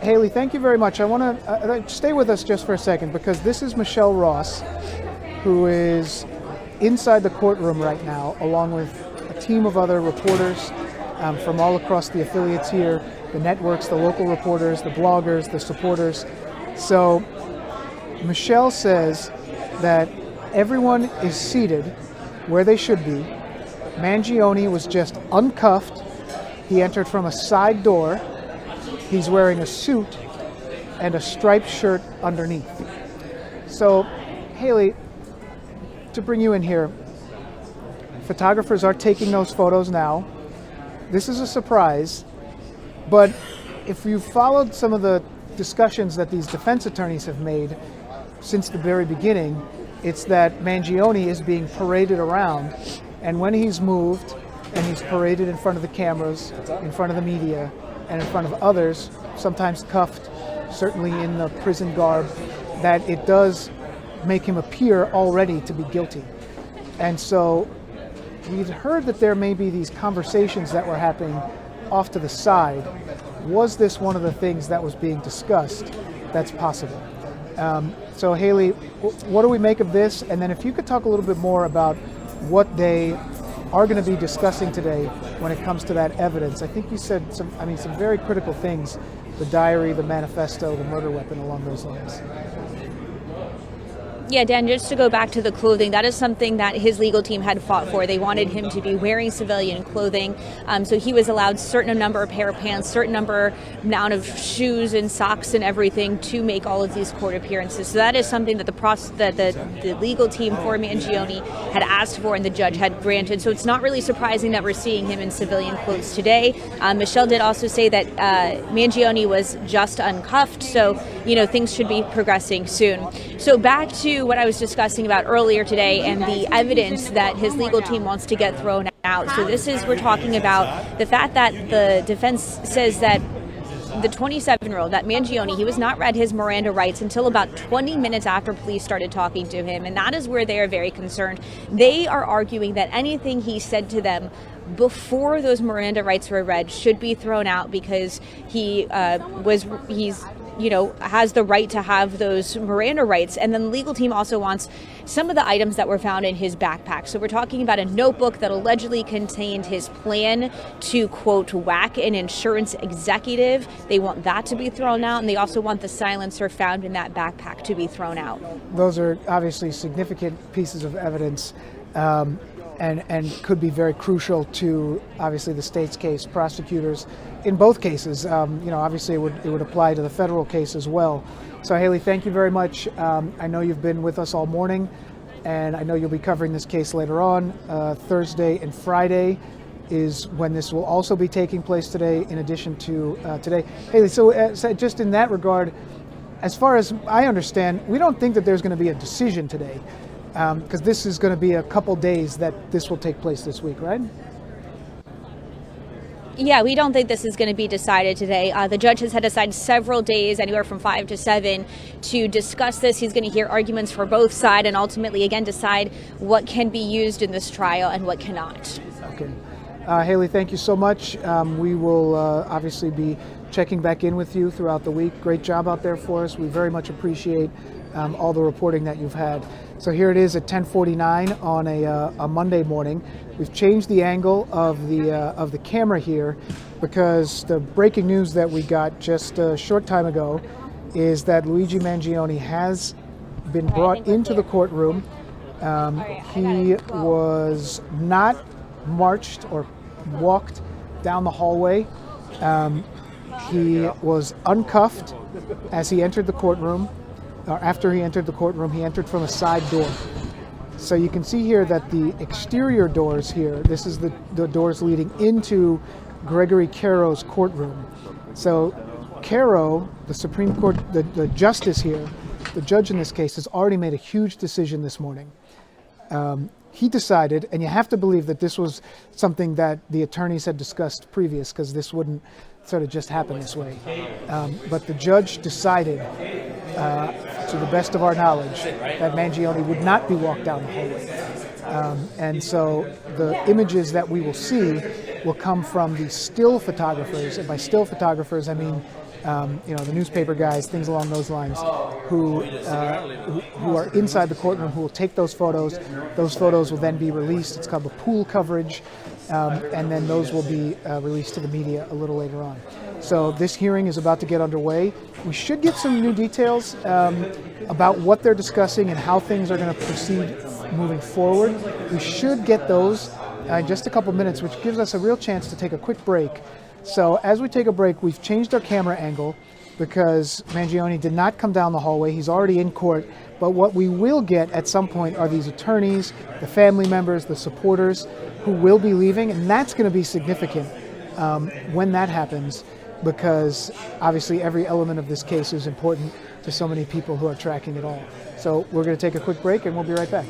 Haley, thank you very much. I want to stay with us just for a second, because this is Michelle Ross, who is inside the courtroom right now, along with a team of other reporters from all across the affiliates here, the networks, the local reporters, the bloggers, the supporters. So Michelle says that everyone is seated where they should be. Mangione was just uncuffed. He entered from a side door. He's wearing a suit and a striped shirt underneath. So, Haley, to bring you in here, photographers are taking those photos now. This is a surprise, but if you followed some of the discussions that these defense attorneys have made since the very beginning, it's that Mangione is being paraded around, and when he's moved and he's paraded in front of the cameras, in front of the media, and in front of others, sometimes cuffed, certainly in the prison garb, that it does make him appear already to be guilty. And so we've heard that there may be these conversations that were happening off to the side. Was this one of the things that was being discussed? That's possible. So Haley, what do we make of this? And then if you could talk a little bit more about what they are going to be discussing today when it comes to that evidence. I think you said some very critical things, the diary, the manifesto, the murder weapon, along those lines. Yeah, Dan, just to go back to the clothing, that is something that his legal team had fought for. They wanted him to be wearing civilian clothing. So he was allowed certain number of pair of pants, certain amount of shoes and socks and everything to make all of these court appearances. So that is something that the legal team for Mangione had asked for and the judge had granted. So it's not really surprising that we're seeing him in civilian clothes today. Michelle did also say that Mangione was just uncuffed. So, things should be progressing soon. So back to what I was discussing about earlier today and the evidence that his legal team wants to get thrown out. So we're talking about the fact that the defense says that the 27-year-old, that Mangione, he was not read his Miranda rights until about 20 minutes after police started talking to him, and that is where they are very concerned. They are arguing that anything he said to them before those Miranda rights were read should be thrown out because he's has the right to have those Miranda rights. And then the legal team also wants some of the items that were found in his backpack. So we're talking about a notebook that allegedly contained his plan to, quote, whack an insurance executive. They want that to be thrown out, and they also want the silencer found in that backpack to be thrown out. Those are obviously significant pieces of evidence. And could be very crucial to obviously the state's case. Prosecutors in both cases, obviously it would apply to the federal case as well. So Haley, thank you very much. I know you've been with us all morning, and I know you'll be covering this case later on. Thursday and Friday is when this will also be taking place today, in addition to today. Haley, so just in that regard, as far as I understand, we don't think that there's going to be a decision today. Because this is going to be a couple days that this will take place this week, right? Yeah, we don't think this is going to be decided today. The judge has had assigned several days, anywhere from 5 to 7, to discuss this. He's going to hear arguments for both sides and ultimately, again, decide what can be used in this trial and what cannot. Okay. Haley, thank you so much. We will obviously be checking back in with you throughout the week. Great job out there for us. We very much appreciate all the reporting that you've had. So here it is at 10:49 on a Monday morning. We've changed the angle of the camera here because the breaking news that we got just a short time ago is that Luigi Mangione has been brought into the courtroom. He was not marched or walked down the hallway. He was uncuffed as he entered the courtroom. After he entered the courtroom, he entered from a side door. So you can see here that the exterior doors here, this is the doors leading into Gregory Caro's courtroom. So Caro, the Supreme Court, the justice here, the judge in this case, has already made a huge decision this morning. He decided, and you have to believe that this was something that the attorneys had discussed previous, because this wouldn't sort of just happen this way. But the judge decided, to the best of our knowledge, that Mangione would not be walked down the hallway. And so the images that we will see will come from the still photographers, and by still photographers I mean the newspaper guys, things along those lines, who are inside the courtroom, who will take those photos. Those photos will then be released. It's called the pool coverage, and then those will be released to the media a little later on. So this hearing is about to get underway. We should get some new details about what they're discussing and how things are going to proceed moving forward. We should get those in just a couple minutes, which gives us a real chance to take a quick break. So as we take a break, we've changed our camera angle because Mangione did not come down the hallway. He's already in court. But what we will get at some point are these attorneys, the family members, the supporters who will be leaving. And that's going to be significant when that happens, because obviously every element of this case is important to so many people who are tracking it all. So we're going to take a quick break and we'll be right back.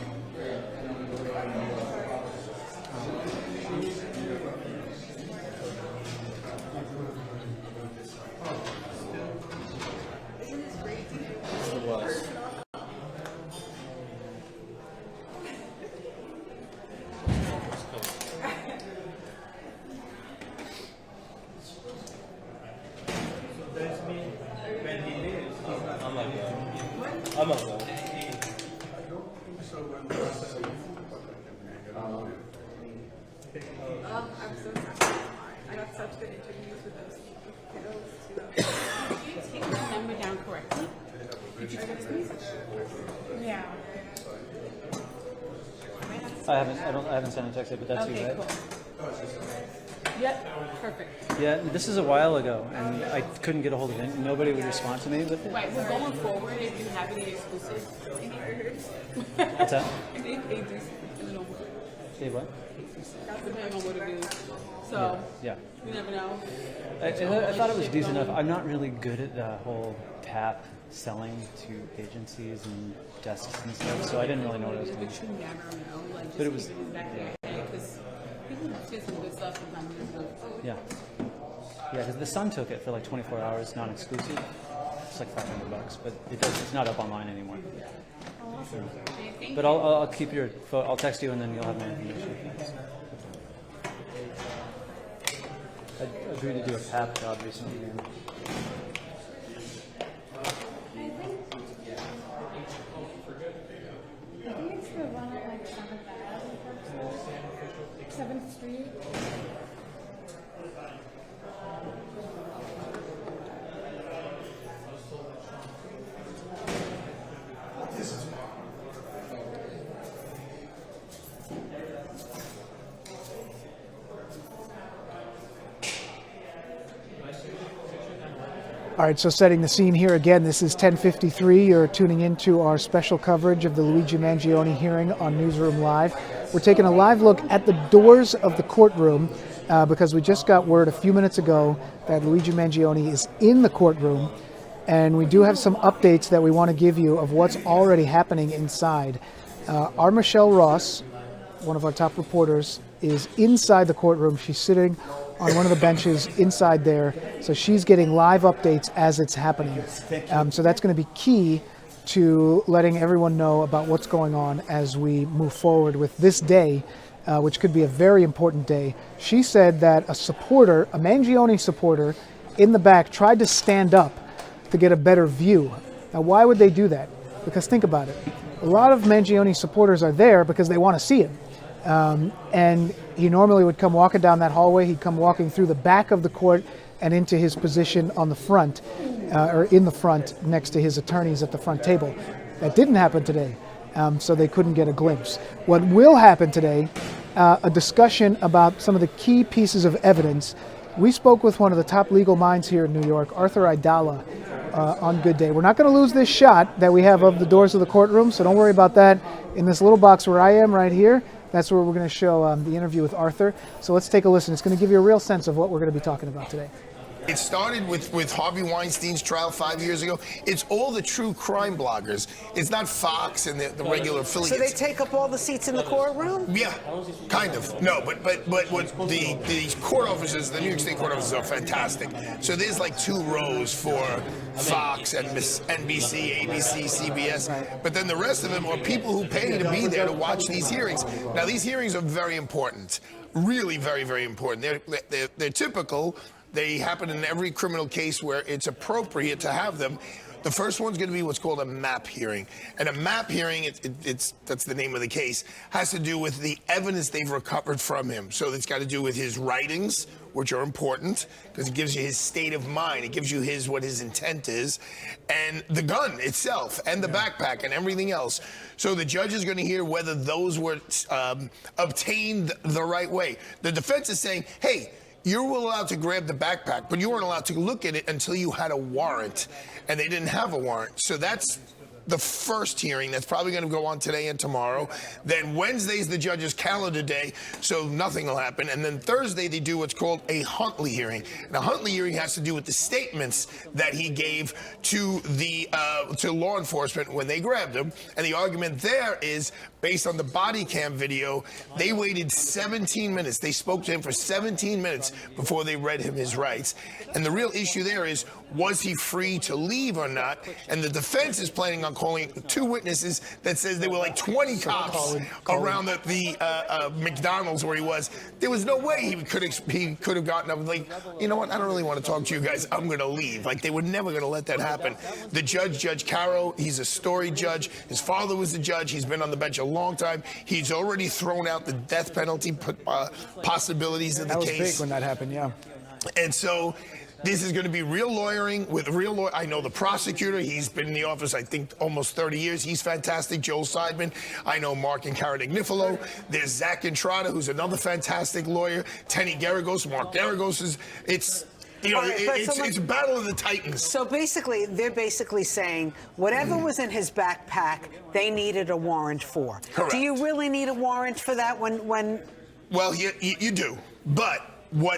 I'm not going. I'm so sorry. I got such good interviews with those kiddos. Did you take the number down correctly? Did you text me? Yeah. I haven't sent a text yet, but that's you, right? Cool. Yep, perfect. Yeah, this is a while ago, and I couldn't get a hold of it. Nobody would respond to me with it. Right, so going forward, if you have any exclusives, What's that? if they do, you know, Say what? that's depending on what it is. So, Yeah. you never know. I thought it was decent enough. I'm not really good at the whole tap selling to agencies and desks and stuff, so I didn't really know what I was doing. But you never know, like, just But it was, keep it back in your head, because people pictures and good stuff sometimes. Yeah. Yeah, because the Sun took it for like 24 hours, non-exclusive. It's like $500, but it's not up online anymore. Awesome. But I'll keep your photo. I'll text you, and then you'll have my information. I agreed to do a PAP job recently. And I think it's the one at like 7th Street. All right, so setting the scene here again, this is 10:53. You're tuning into our special coverage of the Luigi Mangione hearing on Newsroom Live. We're taking a live look at the doors of the courtroom because we just got word a few minutes ago that Luigi Mangione is in the courtroom, and we do have some updates that we want to give you of what's already happening inside. Our Michelle Ross, one of our top reporters, is inside the courtroom. She's sitting on one of the benches inside there, so she's getting live updates as it's happening. So that's going to be key to letting everyone know about what's going on as we move forward with this day, which could be a very important day. She said that a supporter, a Mangione supporter in the back, tried to stand up to get a better view. Now, why would they do that? Because think about it. A lot of Mangione supporters are there because they want to see him. And he normally would come walking down that hallway. He'd come walking through the back of the court and into his position on the front, or in the front next to his attorneys at the front table. That didn't happen today, so they couldn't get a glimpse. What will happen today, a discussion about some of the key pieces of evidence. We spoke with one of the top legal minds here in New York, Arthur Aidala, on Good Day. We're not going to lose this shot that we have of the doors of the courtroom, so don't worry about that. In this little box where I am right here, that's where we're going to show the interview with Arthur. So let's take a listen. It's going to give you a real sense of what we're going to be talking about today. It started with Harvey Weinstein's trial 5 years ago. It's all the true crime bloggers. It's not Fox and the regular affiliates. So they take up all the seats in the courtroom? Yeah, kind of. No, but what the court officers, the New York State court officers are fantastic. So there's like 2 rows for Fox and NBC, ABC, CBS. But then the rest of them are people who pay to be there to watch these hearings. Now, these hearings are very important. Really very, very important. They're typical. They happen in every criminal case where it's appropriate to have them. The first one's going to be what's called a MAP hearing. And a MAP hearing, that's the name of the case, has to do with the evidence they've recovered from him. So it's got to do with his writings, which are important, because it gives you his state of mind. It gives you what his intent is, and the gun itself, and the backpack, and everything else. So the judge is going to hear whether those were obtained the right way. The defense is saying, hey, you were allowed to grab the backpack, but you weren't allowed to look at it until you had a warrant, and they didn't have a warrant. So that's the first hearing. That's probably going to go on today and tomorrow. Then Wednesday's the judge's calendar day, so nothing will happen. And then Thursday they do what's called a Huntley hearing. And a Huntley hearing has to do with the statements that he gave to to law enforcement when they grabbed him. And the argument there is, based on the body cam video, they waited 17 minutes. They spoke to him for 17 minutes before they read him his rights. And the real issue there is, was he free to leave or not? And the defense is planning on calling 2 witnesses that says there were like 20 cops around the McDonald's where he was. There was no way he could have gotten up and like, you know what, I don't really want to talk to you guys. I'm going to leave. Like, they were never going to let that happen. The judge, Judge Caro, he's a story judge. His father was the judge. He's been on the bench a long time. He's already thrown out the death penalty possibilities of the case. That was big when that happened, yeah. And so this is going to be real lawyering with real lawyer. I know the prosecutor. He's been in the office, I think, almost 30 years. He's fantastic. Joel Seidman. I know Mark and Karen Ignifilo. There's Zach Entrada, who's another fantastic lawyer. Tenny Garagos. Mark Garagos is. It's a battle of the titans. So basically, they're basically saying whatever was in his backpack, they needed a warrant for. Correct. Do you really need a warrant for that when? Well, you do, but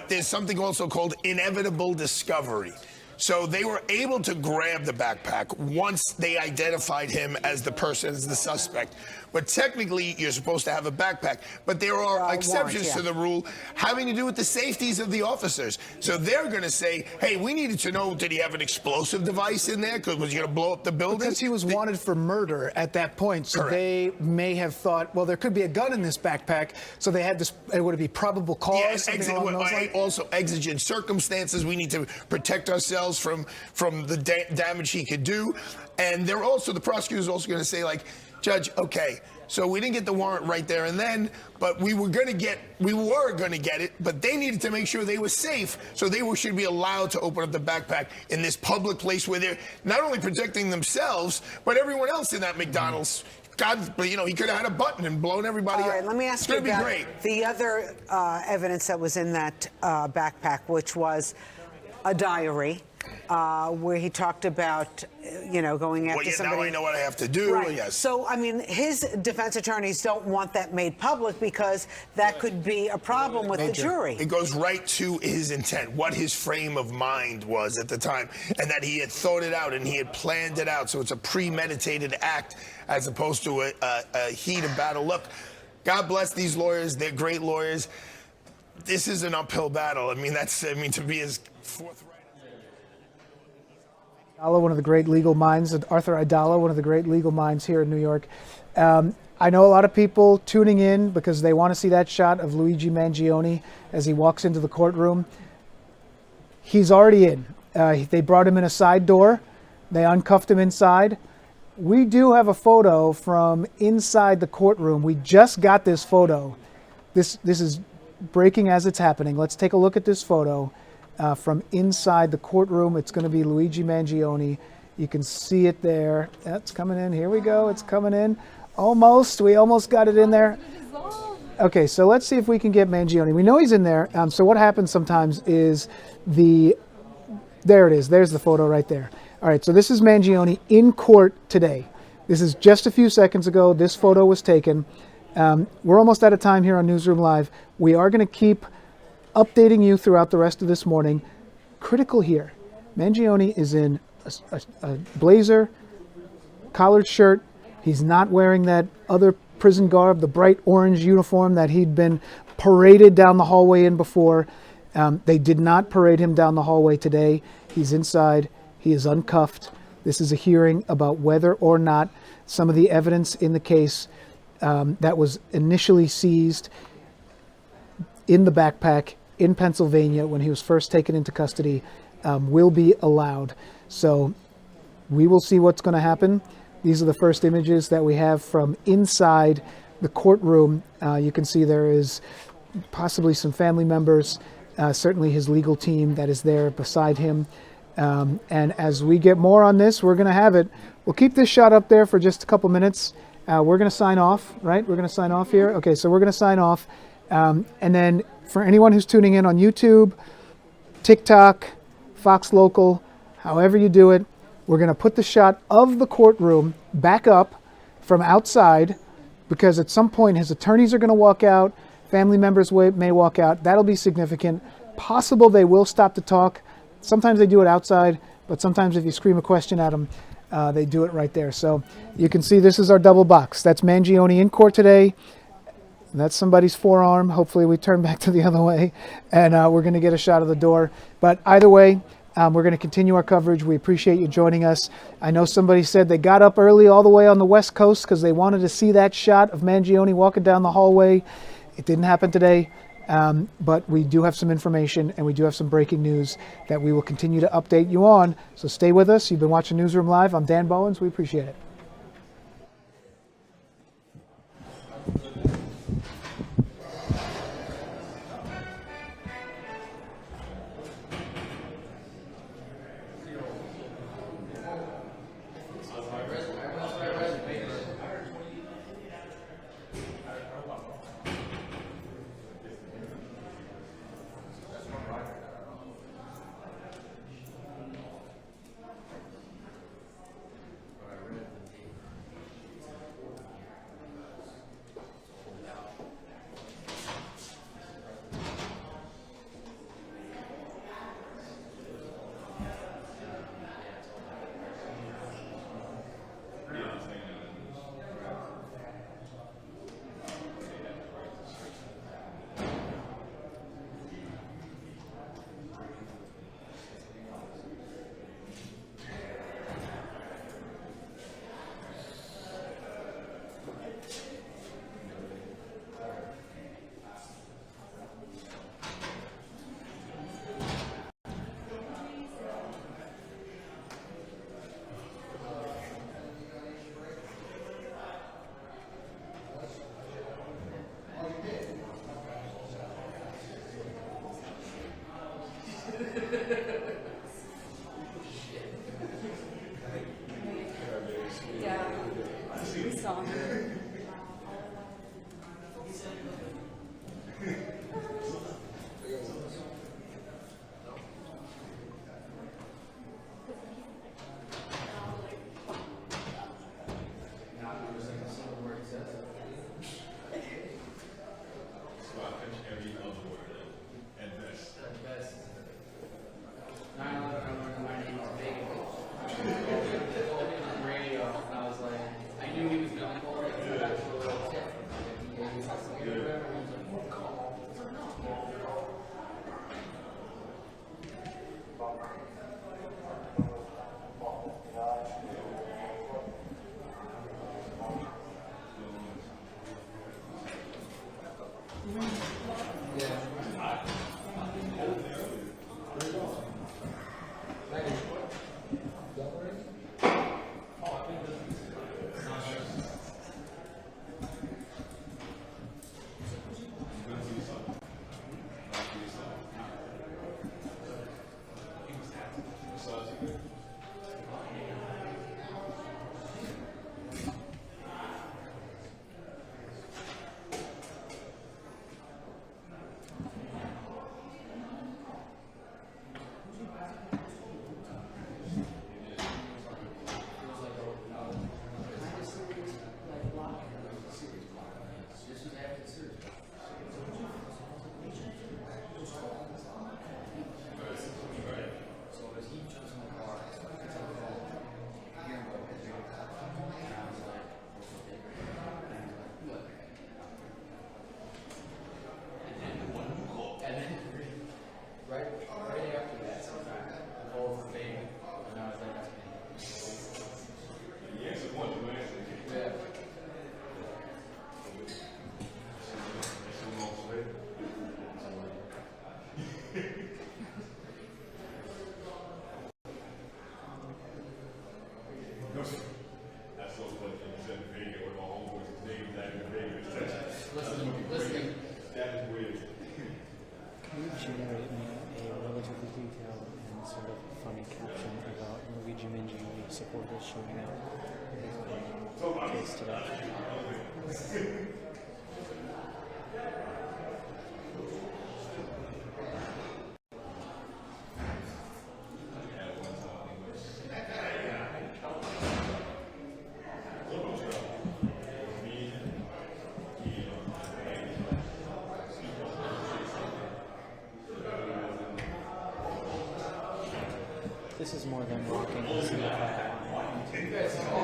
there's something also called inevitable discovery. So they were able to grab the backpack once they identified him as the person, as the suspect. But technically, you're supposed to have a backpack. But there are exceptions to the rule having to do with the safeties of the officers. So they're going to say, hey, we needed to know, did he have an explosive device in there? Because was he going to blow up the building? Because he was wanted for murder at that point. So they may have thought, well, there could be a gun in this backpack. So they had this, would it be probable cause? Yeah, also exigent circumstances. We need to protect ourselves from the damage he could do. And they're also, the prosecutor's also going to say, like, Judge, okay, so we didn't get the warrant right there and then, but we were going to get it, but they needed to make sure they were safe, so they should be allowed to open up the backpack in this public place where they're not only protecting themselves, but everyone else in that McDonald's. God, he could have had a button and blown everybody up. All right, let me ask you about the other evidence that was in that backpack, which was a diary. Where he talked about, going after somebody. Now I know what I have to do. Right. Yes. So, I mean, his defense attorneys don't want that made public because that could be a problem with the jury. It goes right to his intent, what his frame of mind was at the time, and that he had thought it out and he had planned it out. So it's a premeditated act as opposed to a heat of battle. Look, God bless these lawyers. They're great lawyers. This is an uphill battle. To be as forthright. One of the great legal minds, Arthur Aidala, one of the great legal minds here in New York. I know a lot of people tuning in because they want to see that shot of Luigi Mangione as he walks into the courtroom. He's already in. They brought him in a side door. They uncuffed him inside. We do have a photo from inside the courtroom. We just got this photo. This is breaking as it's happening. Let's take a look at this photo. From inside the courtroom. It's going to be Luigi Mangione. You can see it there. That's coming in. Here we go. It's coming in. Almost. We almost got it in there. Okay, so let's see if we can get Mangione. We know he's in there. So what happens sometimes is there it is. There's the photo right there. All right, so this is Mangione in court today. This is just a few seconds ago. This photo was taken. We're almost out of time here on Newsroom Live. We are going to keep updating you throughout the rest of this morning. Critical here, Mangione is in a blazer, collared shirt. He's not wearing that other prison garb, the bright orange uniform that he'd been paraded down the hallway in before. They did not parade him down the hallway today. He's inside. He is uncuffed. This is a hearing about whether or not some of the evidence in the case that was initially seized in the backpack in Pennsylvania when he was first taken into custody will be allowed. So we will see what's going to happen. These are the first images that we have from inside the courtroom. You can see there is possibly some family members, certainly his legal team that is there beside him. And as we get more on this, we're going to have it. We'll keep this shot up there for just a couple minutes. We're going to sign off, right? We're going to sign off here. Okay, so we're going to sign off. And then for anyone who's tuning in on YouTube, TikTok, Fox Local, however you do it, we're going to put the shot of the courtroom back up from outside because at some point his attorneys are going to walk out, family members may walk out. That'll be significant. Possible they will stop to talk. Sometimes they do it outside, but sometimes if you scream a question at them, they do it right there. So you can see this is our double box. That's Mangione in court today. That's somebody's forearm. Hopefully we turn back to the other way and we're going to get a shot of the door. But either way, we're going to continue our coverage. We appreciate you joining us. I know somebody said they got up early all the way on the West Coast because they wanted to see that shot of Mangione walking down the hallway. It didn't happen today, but we do have some information and we do have some breaking news that we will continue to update you on. So stay with us. You've been watching Newsroom Live. I'm Dan Bowens. We appreciate it. saw him. Generate me a relatively detailed and sort of funny caption about Luigi Mangione supporters showing up in his case today. This is more than walking a single file line.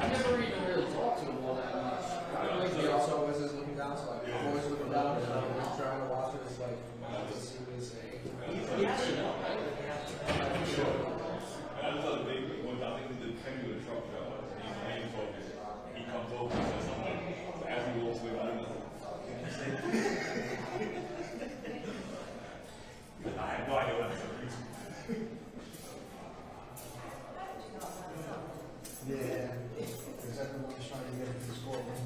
never even really talked to him all that much. He also always is looking down, so like, I'm always looking down and I'm trying to watch it. It's like, to see what he's saying. He comes over and says something. So as he walks away, I don't know. I have no idea what I'm saying. Yeah, exactly what he's trying to get into the scoreroom.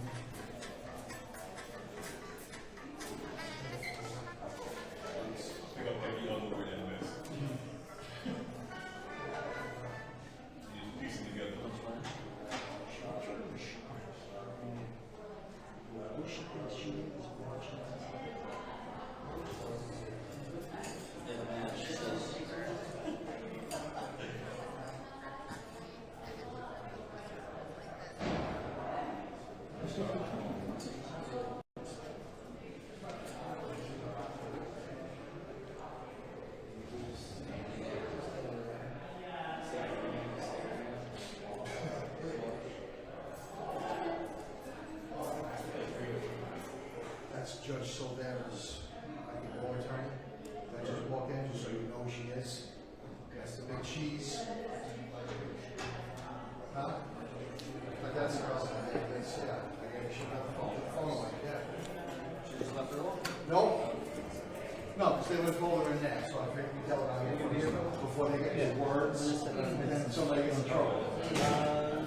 Pick up every other word in this. You piece it together. That's Judge Silvera's law attorney. I just walk in just so you know who she is. That's the big cheese. Huh? But that's her husband. That's, yeah. She got the phone like that. She just left her alone? No. No, because they would call her in there, so I think we tell her how to get before they get his words, and then somebody gets in trouble.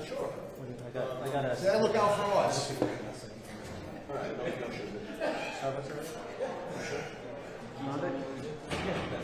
Sure. I got a. So they look out for us. All right. Starbucks already? Sure. Monday? Yeah.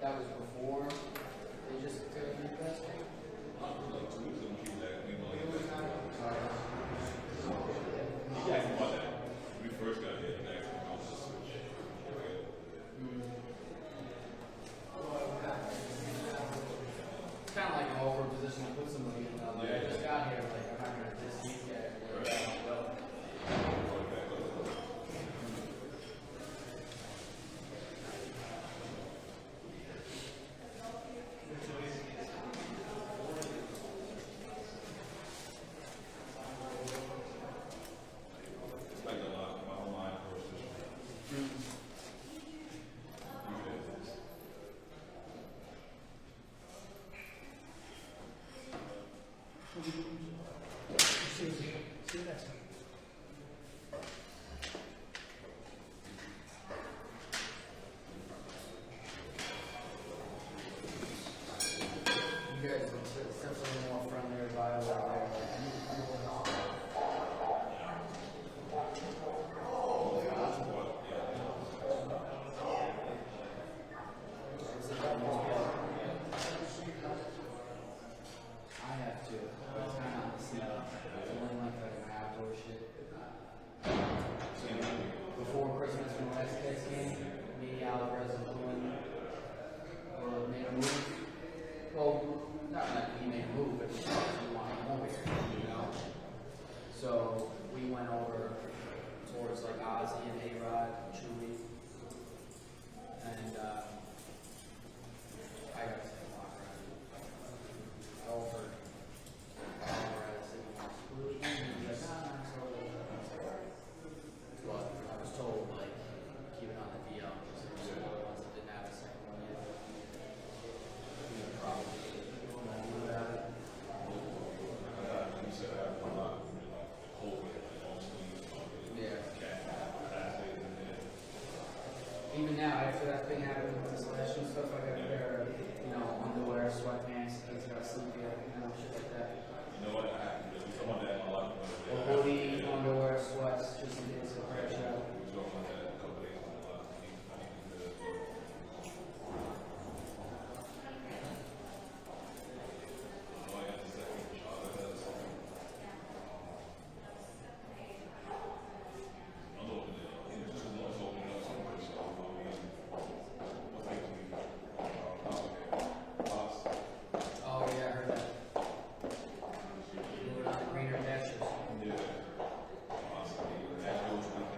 That was before they just took the testing? We first got here, and actually, I was just It's kind of like an awkward position to put somebody in. Like, I just got here, like, I'm not going to just eat that. See you next time. You guys are definitely more friendlier vibe out there. I have to. It's kind of on the scene. It's only like an outdoor shit. Before Christmas, when the West Kids came, me, Alvarez, and Quinn made a move. Well, not like he made a move, but we want to come over here, you know? So we went over towards like Ozzy and A-Rod, Chewy, and I got to take a walk around. I offered Alvarez if he wants to lose, and he was like, nah, I'm sorry. But I was told, like, keep it on the DL, because there were some other ones that didn't have a second one yet. You know, probably knew about it. Yeah. Even now, after that thing happened with the slash and stuff, I got a pair of, you know, underwear, sweatpants, kids got sleep yet, you know, shit like that. You know what? I have to do someone that a lot of A hoodie, underwear, sweats, just in case of fresh out. we was on that a couple days on the lot. I need to do that. Oh, I got the second shot. I'm opening it. It's just as long as opening up somewhere. So what things we Oh, yeah, I heard that. You were on the greener pastures. yeah. Possibly. That goes with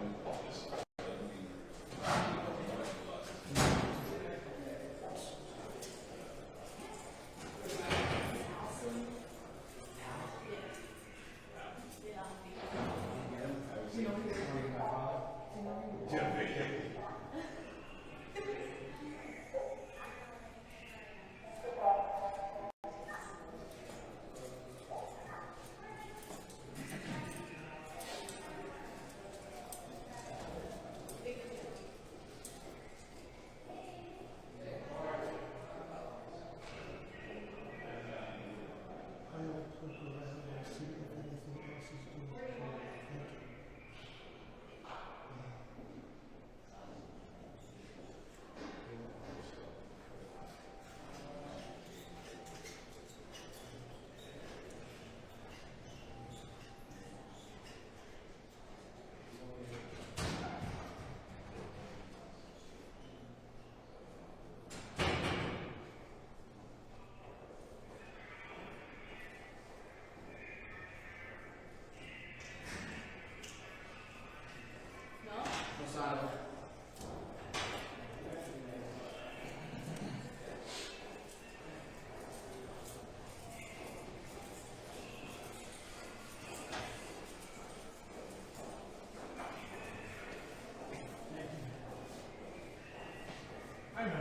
Yeah,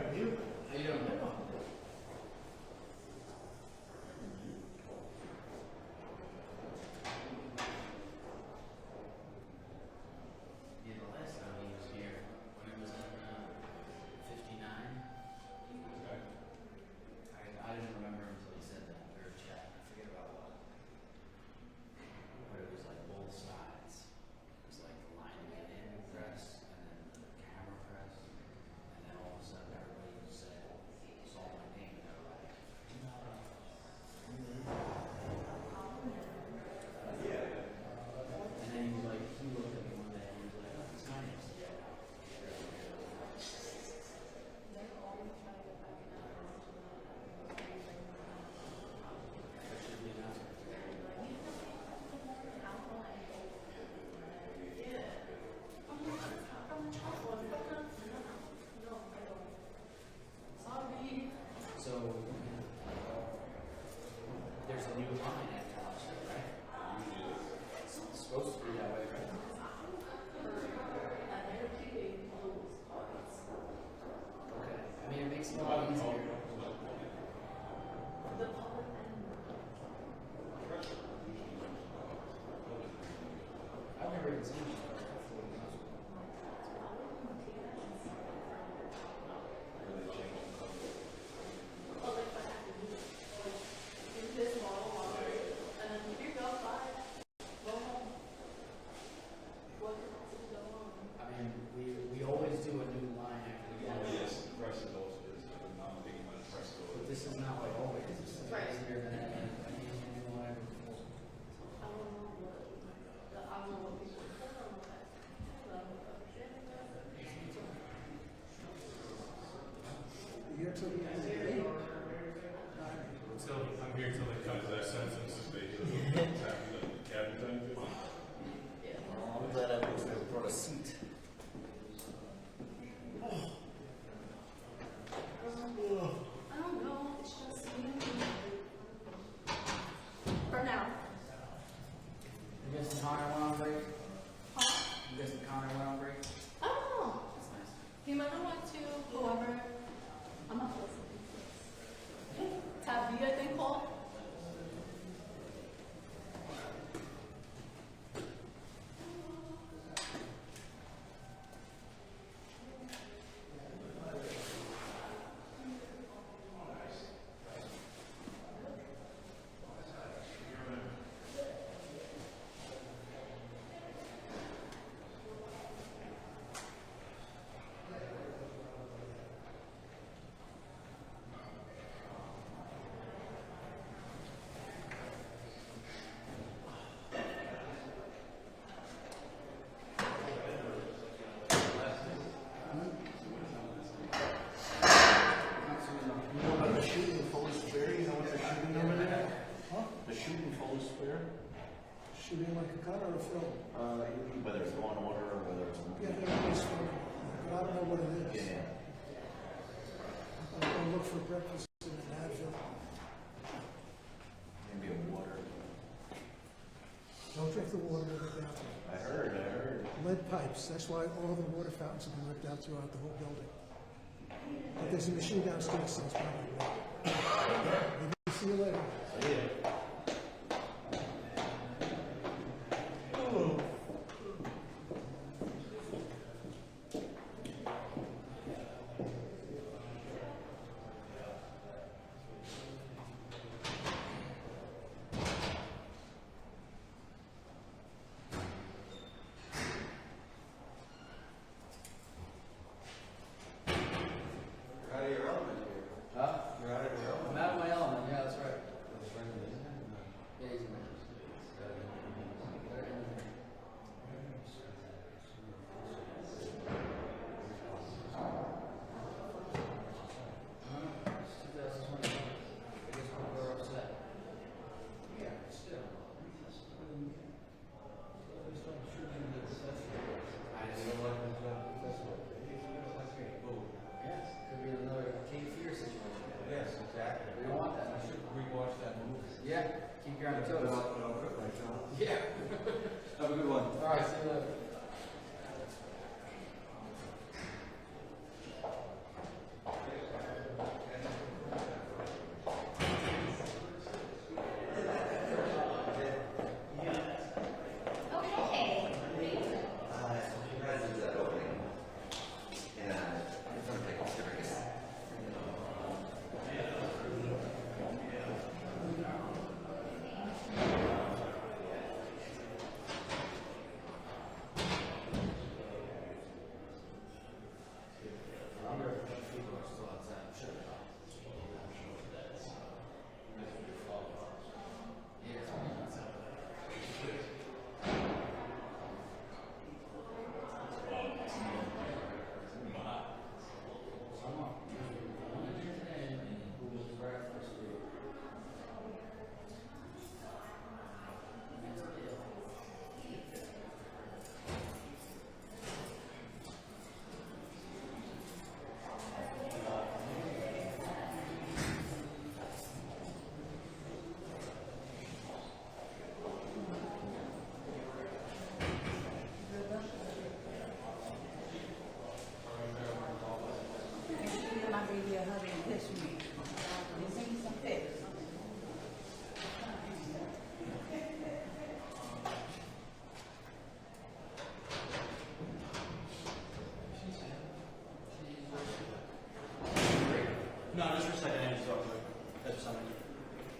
the last time he was here, when it was in 59, I didn't remember until he said that. We were chatting. I forget about what. But it was like both sides. It was like the lineman in press, and then the camera press, and then all of a sudden everybody said, saw my name. And they were like, and then he was like, he looked at me one day and he was like, oh, it's my name. So there's a new line at Courtroom, right? It's supposed to be that way, right? Okay. I mean, it makes it a lot easier. I've never even seen it. I mean, we always do a new line after we get it. Yes, the press is also, I'm thinking about the press. But this is not like always. This is easier than any new line ever before. You're to the end of the day. I'm here till they come to that sentence. I'm glad I brought a seat. I don't know. It's just for now. You guys the Connor went on break? You guys the Connor went on break? I don't know. That's nice. He might have went to whoever. I'm not listening. Tabby, I think, called. Shooting like a gun or a film? Whether it's Law and Order or whether it's Yeah, it's film. But I don't know what it is. Yeah. I'm going to look for breakfast in an Advil. Maybe a water. Don't drink the water in the bathroom. I heard. Lead pipes. That's why all the water fountains have been ripped out throughout the whole building. But there's a machine downstairs that sells probably water. Maybe see you later. I'm out of my element, yeah, that's right. my baby a hug and kiss me. And send me some pics. No, just for a second, I need to talk to somebody.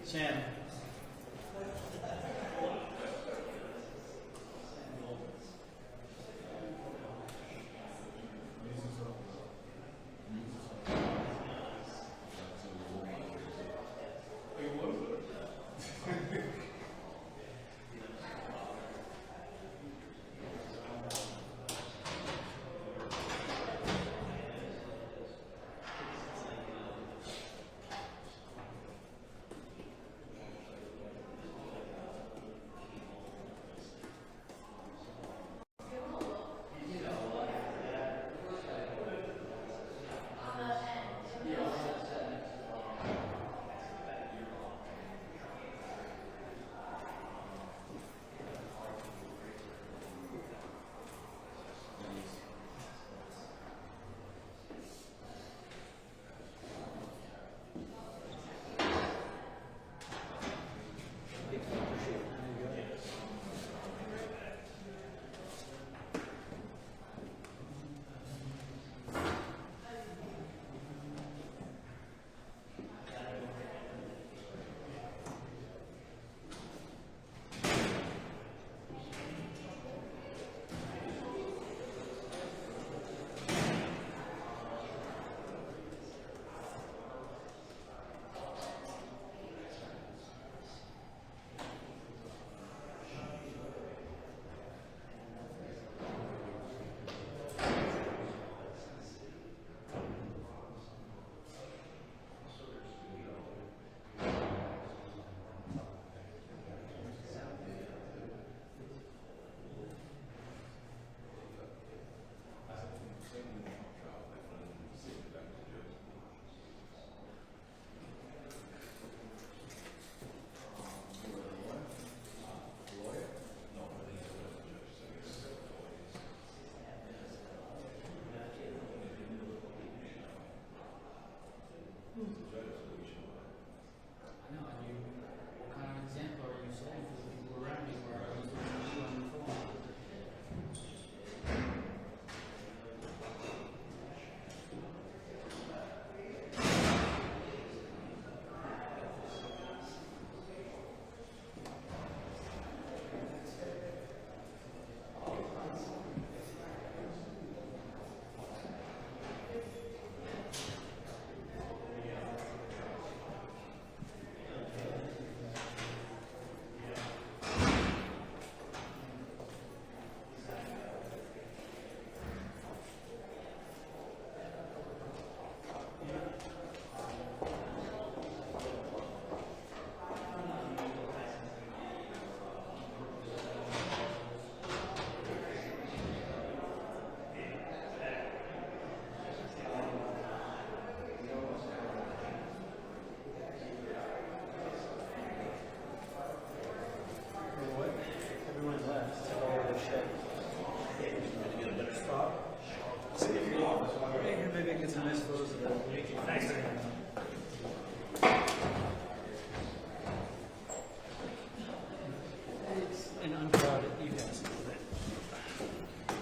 Sam.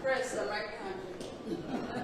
Chris, I'm right behind you.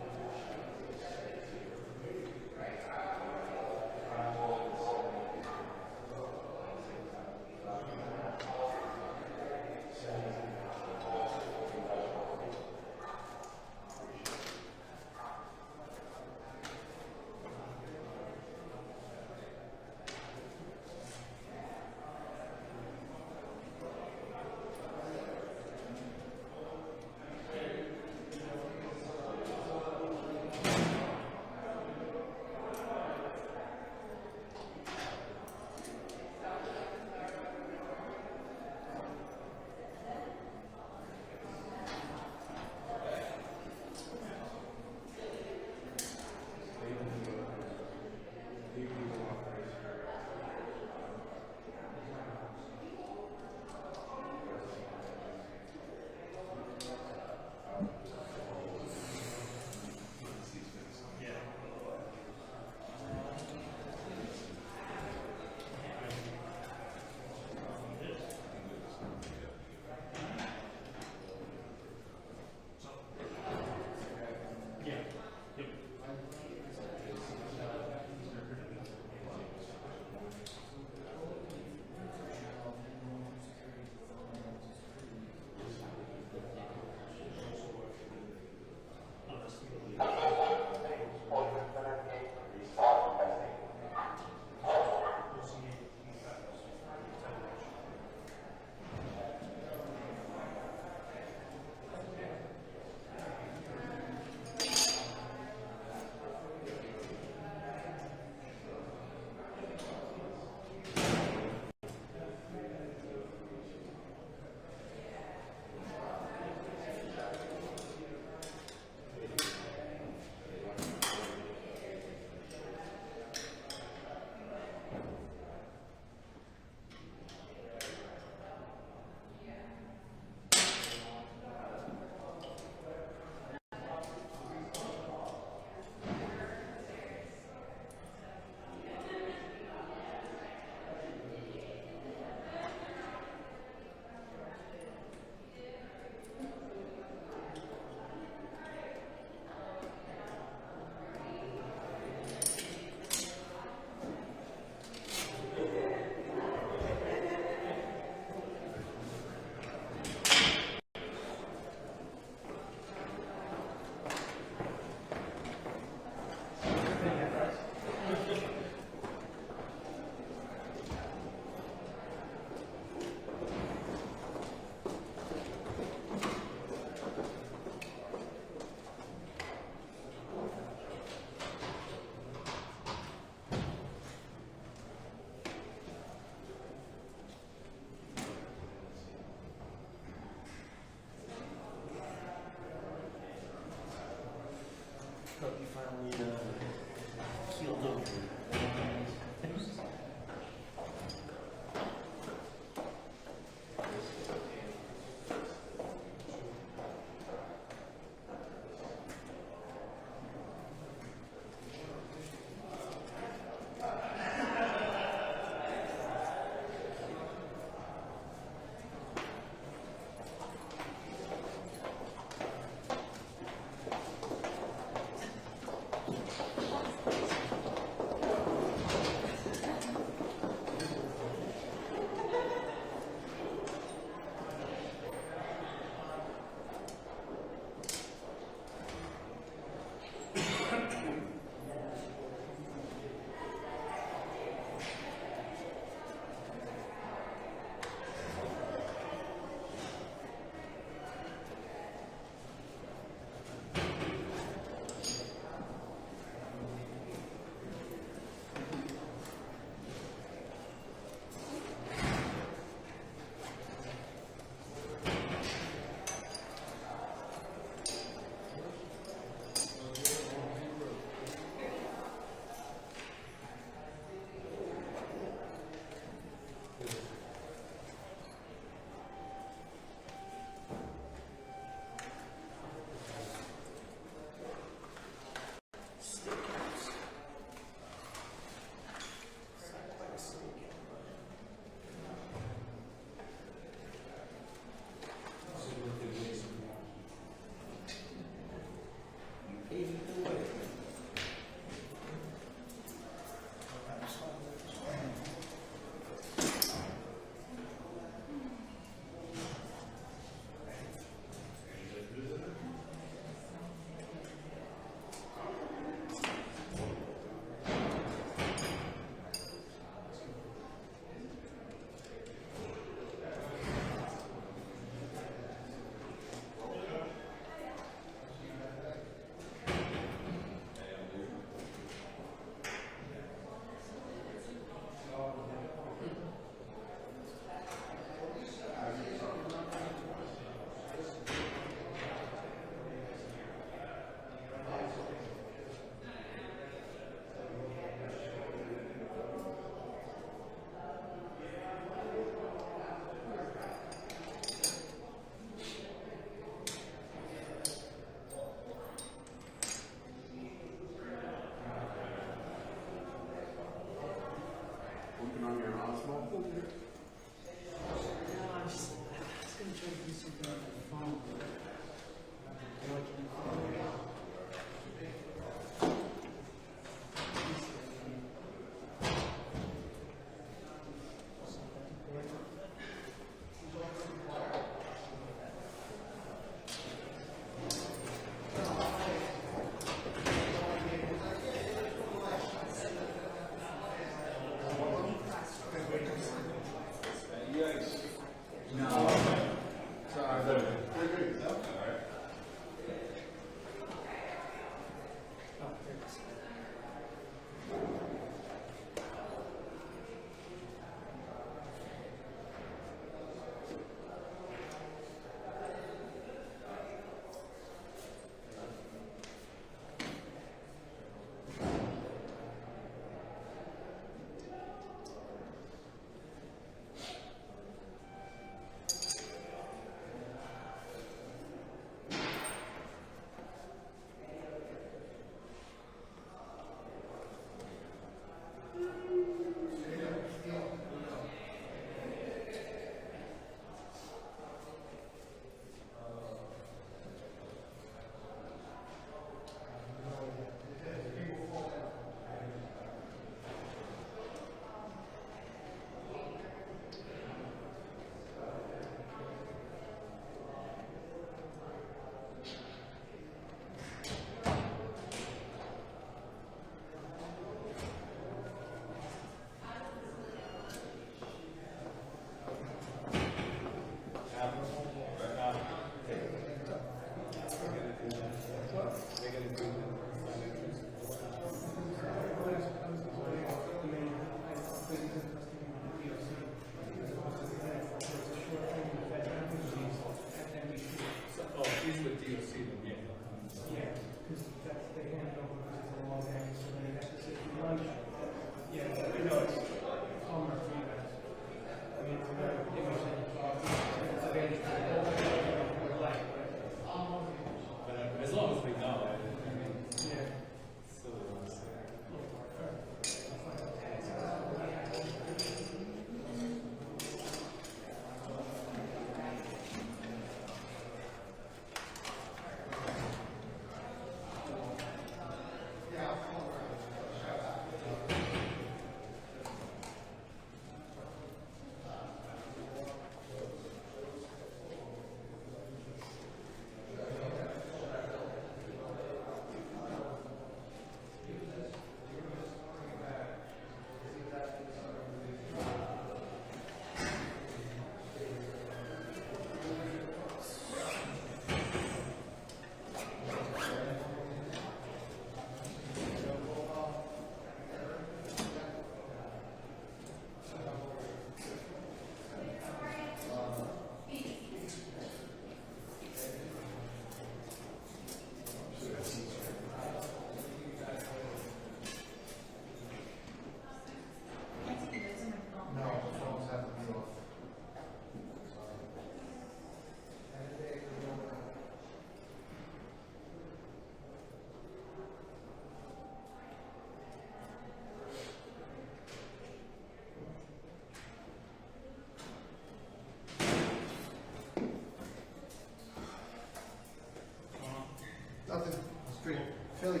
fairly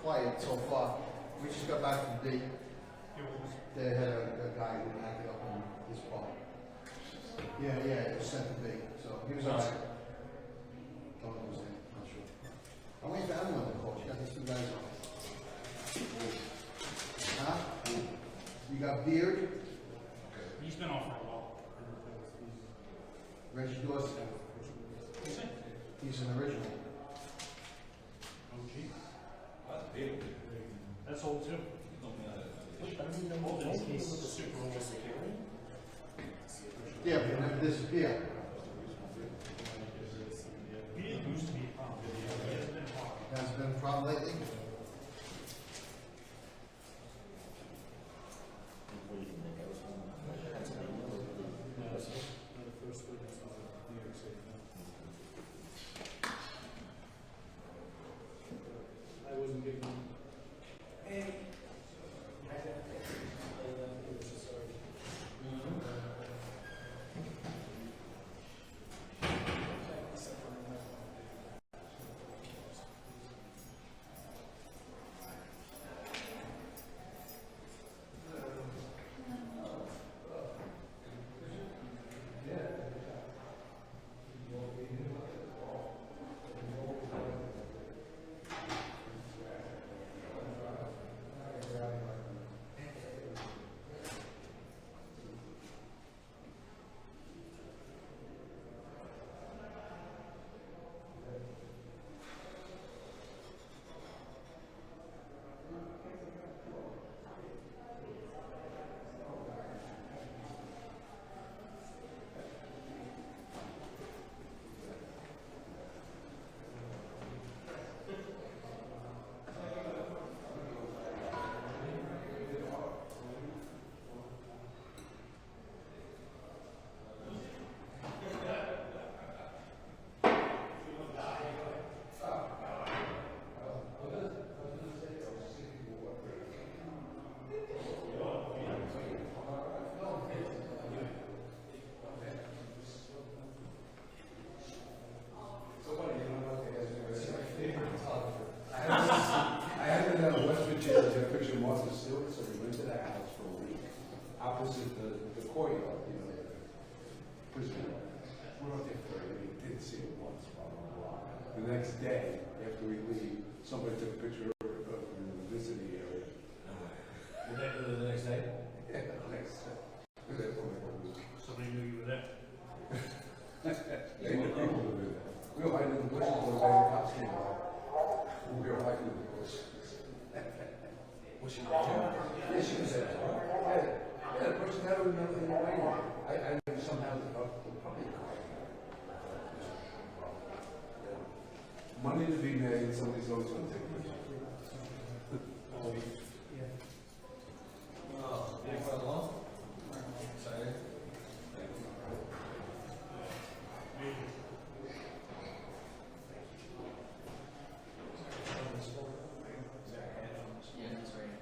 quiet so far. We just got back from D. They had a guy who acted up on his spot. Yeah, it was sent to B. So he was all right. Don't know his name, not sure. I'm waiting for Emily to call. She got these two guys on. Huh? You got Beard? He's been off for a while. Reggie Dorsey. He's an original. Oh, gee. That's old too. Old in case super old. Yeah, but it never disappeared. He didn't used to be a problem. He hasn't been a problem. Has been a problem lately? I wasn't given. Opposite the courtyard, you know, prison. We're up there for we didn't see it once, blah, blah, blah. The next day, after we leave, somebody took a picture of the visiting area. The next day? Yeah, the next day. Somebody knew you were there. They knew people were there. We were hiding in the bushes when the cops came by. We were hiding in the bushes. Was she there? Yeah, she was there. Yeah, the person that was in the way. I somehow the public car. Money to be made, somebody's always going to take pictures. Oh, big fun long? Excited? Yeah, that's right.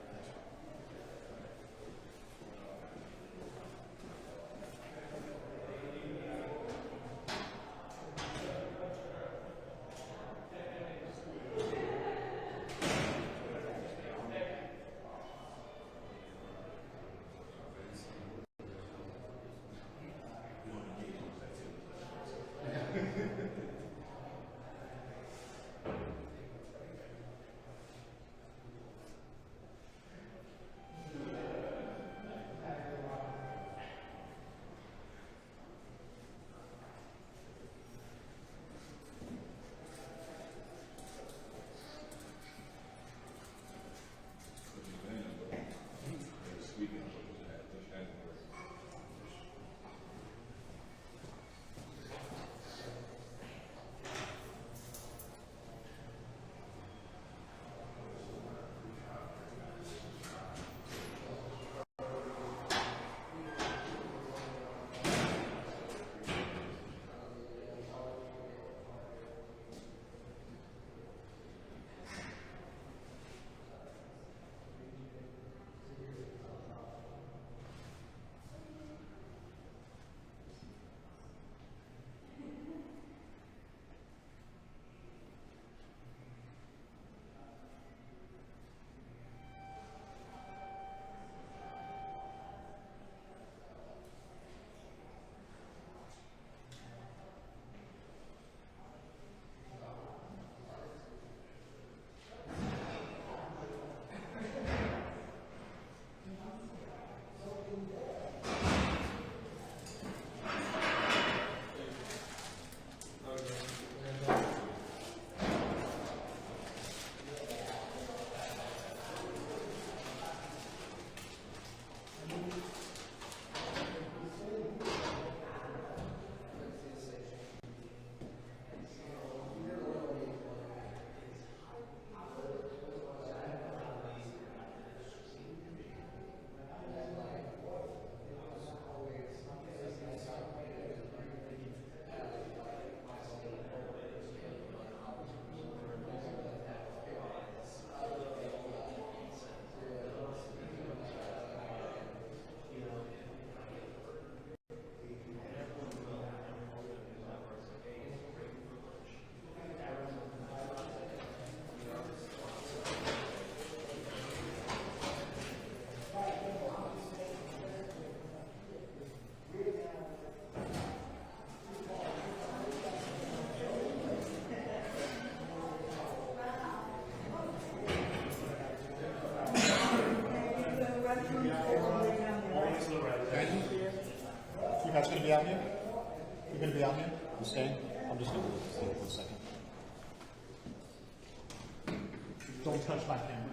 Don't touch my camera.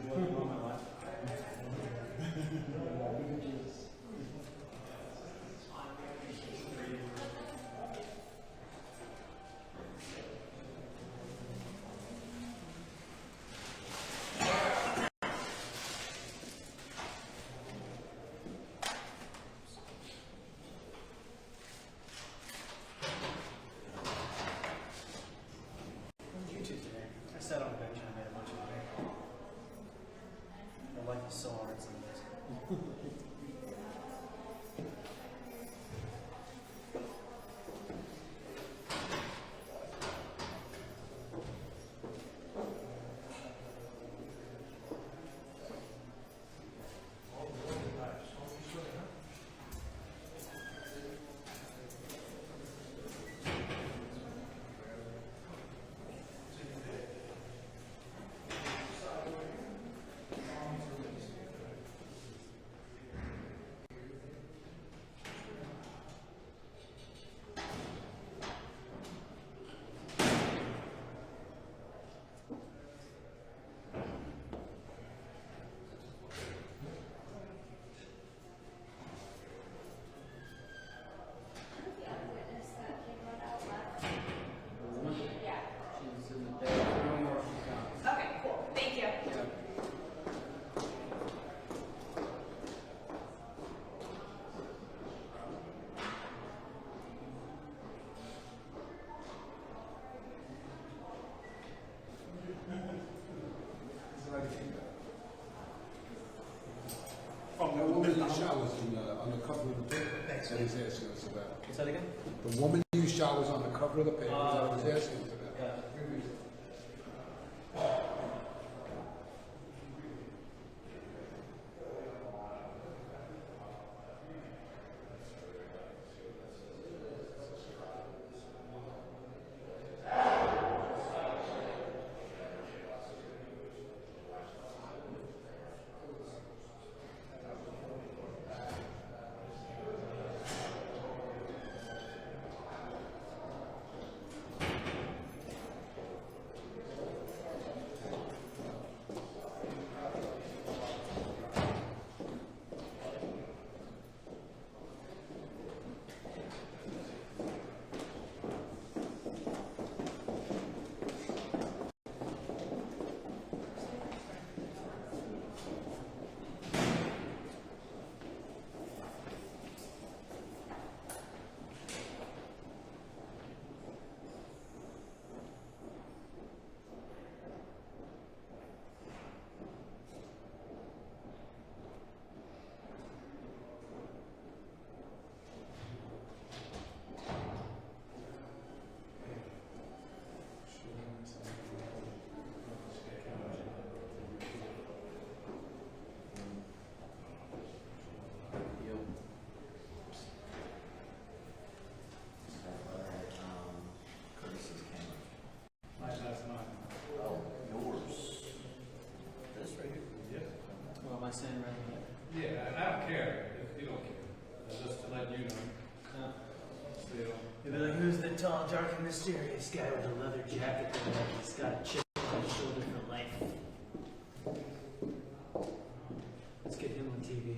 I sat on the bench and I made a bunch of money. My life is so hard some days. The woman you shot was on the cover of the paper that he's asking us about. What's that again? The woman you shot was on the cover of the paper that he's asking us about. Yeah. Saying right here. Yeah, I don't care if you don't care. Just to let you know. You'll be like, who's the tall, dark, and mysterious guy with the leather jacket that he's got a chip on his shoulder for life? Let's get him on TV.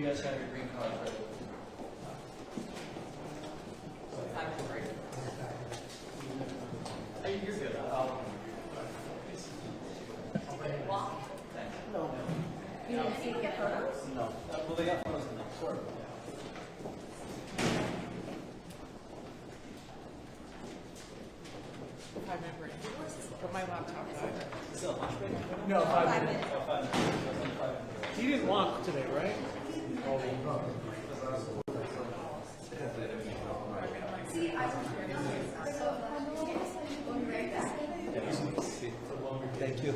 guys have your green cards ready. Hey, you're good. No. You didn't see get photos? No. Well, they got photos in the court. Put my laptop aside. No, 5 minutes. Oh, 5 minutes. You didn't walk today, right? See, I was Thank you.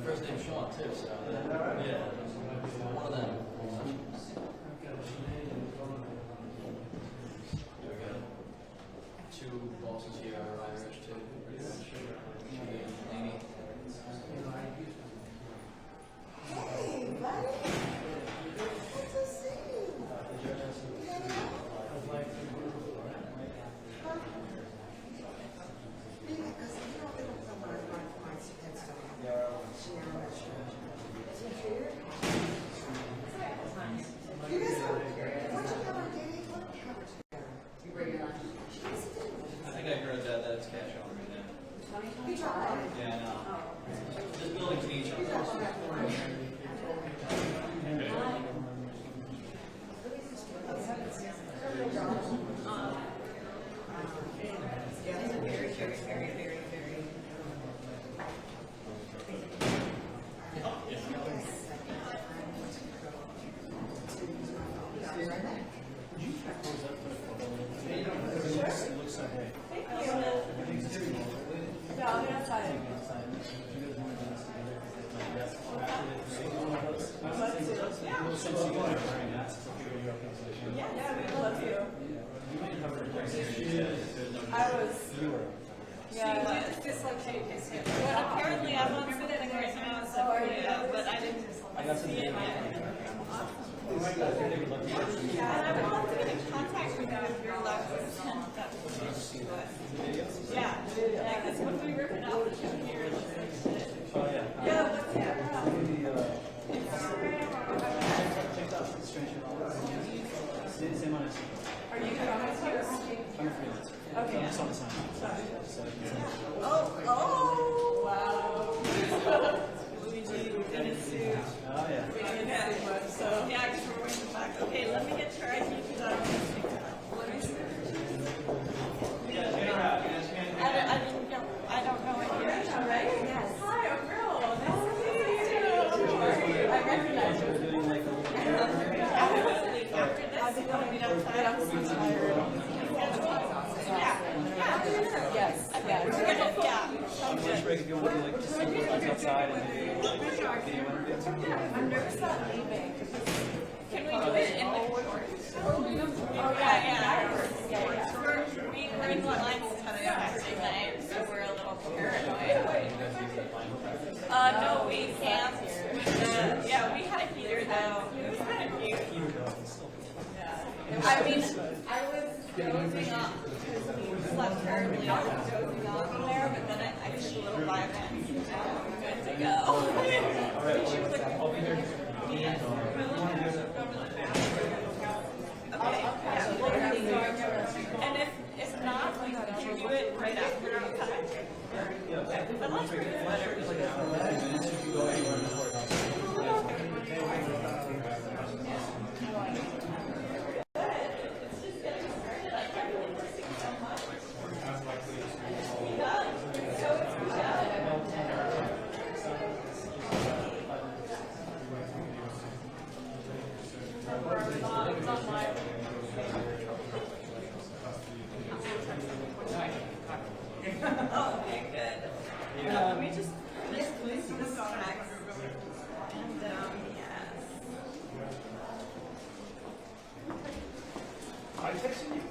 First name Sean too, so yeah. One of them. There we go. Two bosses here are Irish too, pretty much. She and Laney. Hey, buddy. Good to see you. I think I heard that that's cash on right now. Yeah, I know. This building's needs I was. Yeah, it's just like but apparently I'm on sitting right now, so yeah, but I didn't see it yet. And I would love to get in contact with you if you're allowed to attend that meeting. Yeah, yeah, because when we rip it out, the show here, it looks like shit. Oh, yeah. Yeah, let's get it out. Same on Are you coming here? I'm a freelancer. Okay. I'm just on assignment. Oh, wow. Luigi in his suit. Oh, yeah. Yeah, so, yeah, because we're waiting back. Okay, let me get your ID because I don't want to speak to that. Let me see. I don't know what you're at, right? Yes. Hi, a girl. Nice to meet you. I recognize you. I've been going outside. I'm so tired. Yes. Break if you want to do like just simple things outside and maybe like video interviews. I'm nervous about leaving. Can we do it in the courts? Oh, yeah. We're in the lines kind of texting night, so we're a little paranoid. No, we can't. Yeah, we had a heater though. It was kind of cute. I mean, I was dozing off because we slept terribly. I was dozing off in there, but then I took a little vibe and I'm good to go. She was like, I'll be here. Yes. Okay. And if not, we can do it right after we cut it. But let's do it Oh, okay, good. Let me just please do this on X. And yes. I texted you.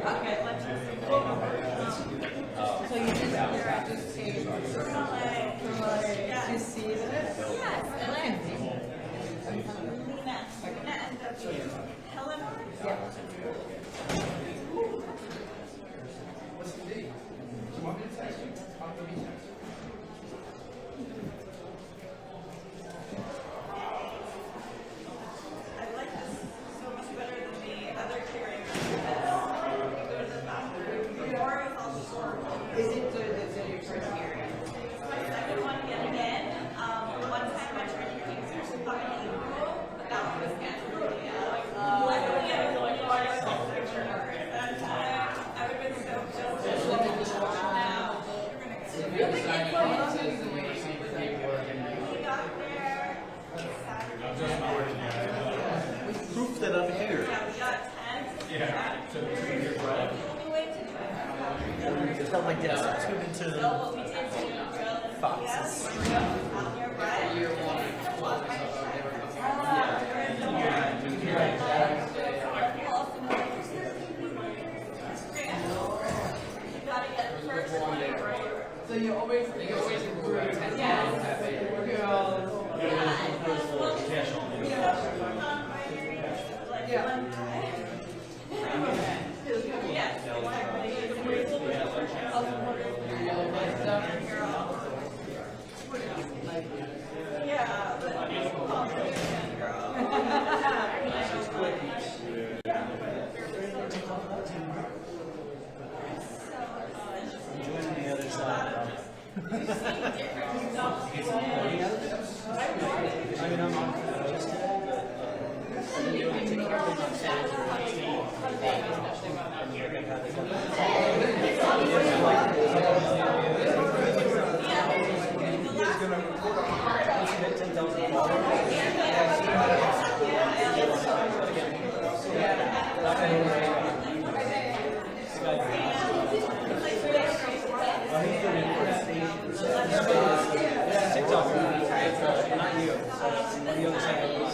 Okay, let's just so you just to see this? Yes, and then Lena and Helen. Yeah. What's the date? Tomorrow? I like this so much better than the other hearings. You go to the bathroom. Before it was all short. Is it your first hearing? It's my second one yet again. One time my first hearing was actually fucking April, but that one was scheduled. I would get a like picture of it. That time I would have been so just now. You're gonna get Proof that I'm here. Yeah, we got 10. Yeah. So you're right. The only way to do it. It's not like this. Tune into So what we did is we drilled and foxes. on your bread. You gotta get first one right. So you always improve. Joining the other side. I mean, I'm on just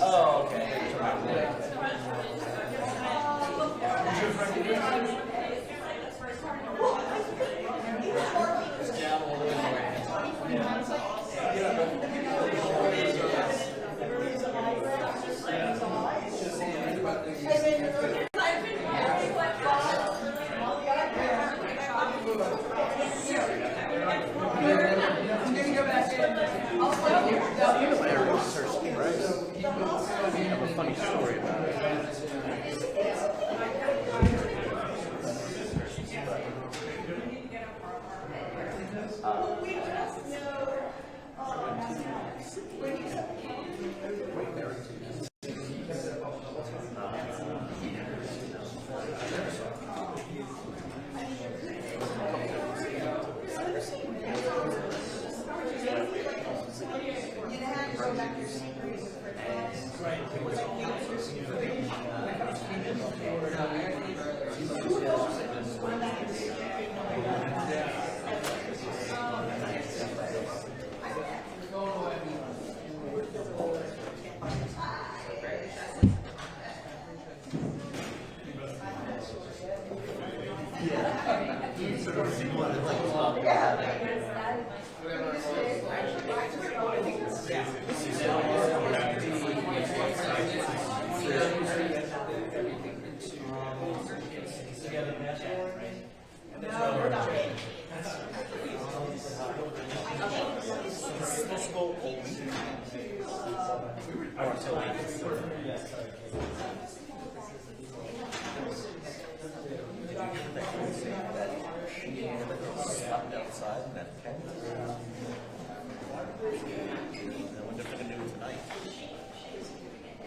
Oh, okay. I have a funny story about it. I wonder if they're going to do it tonight.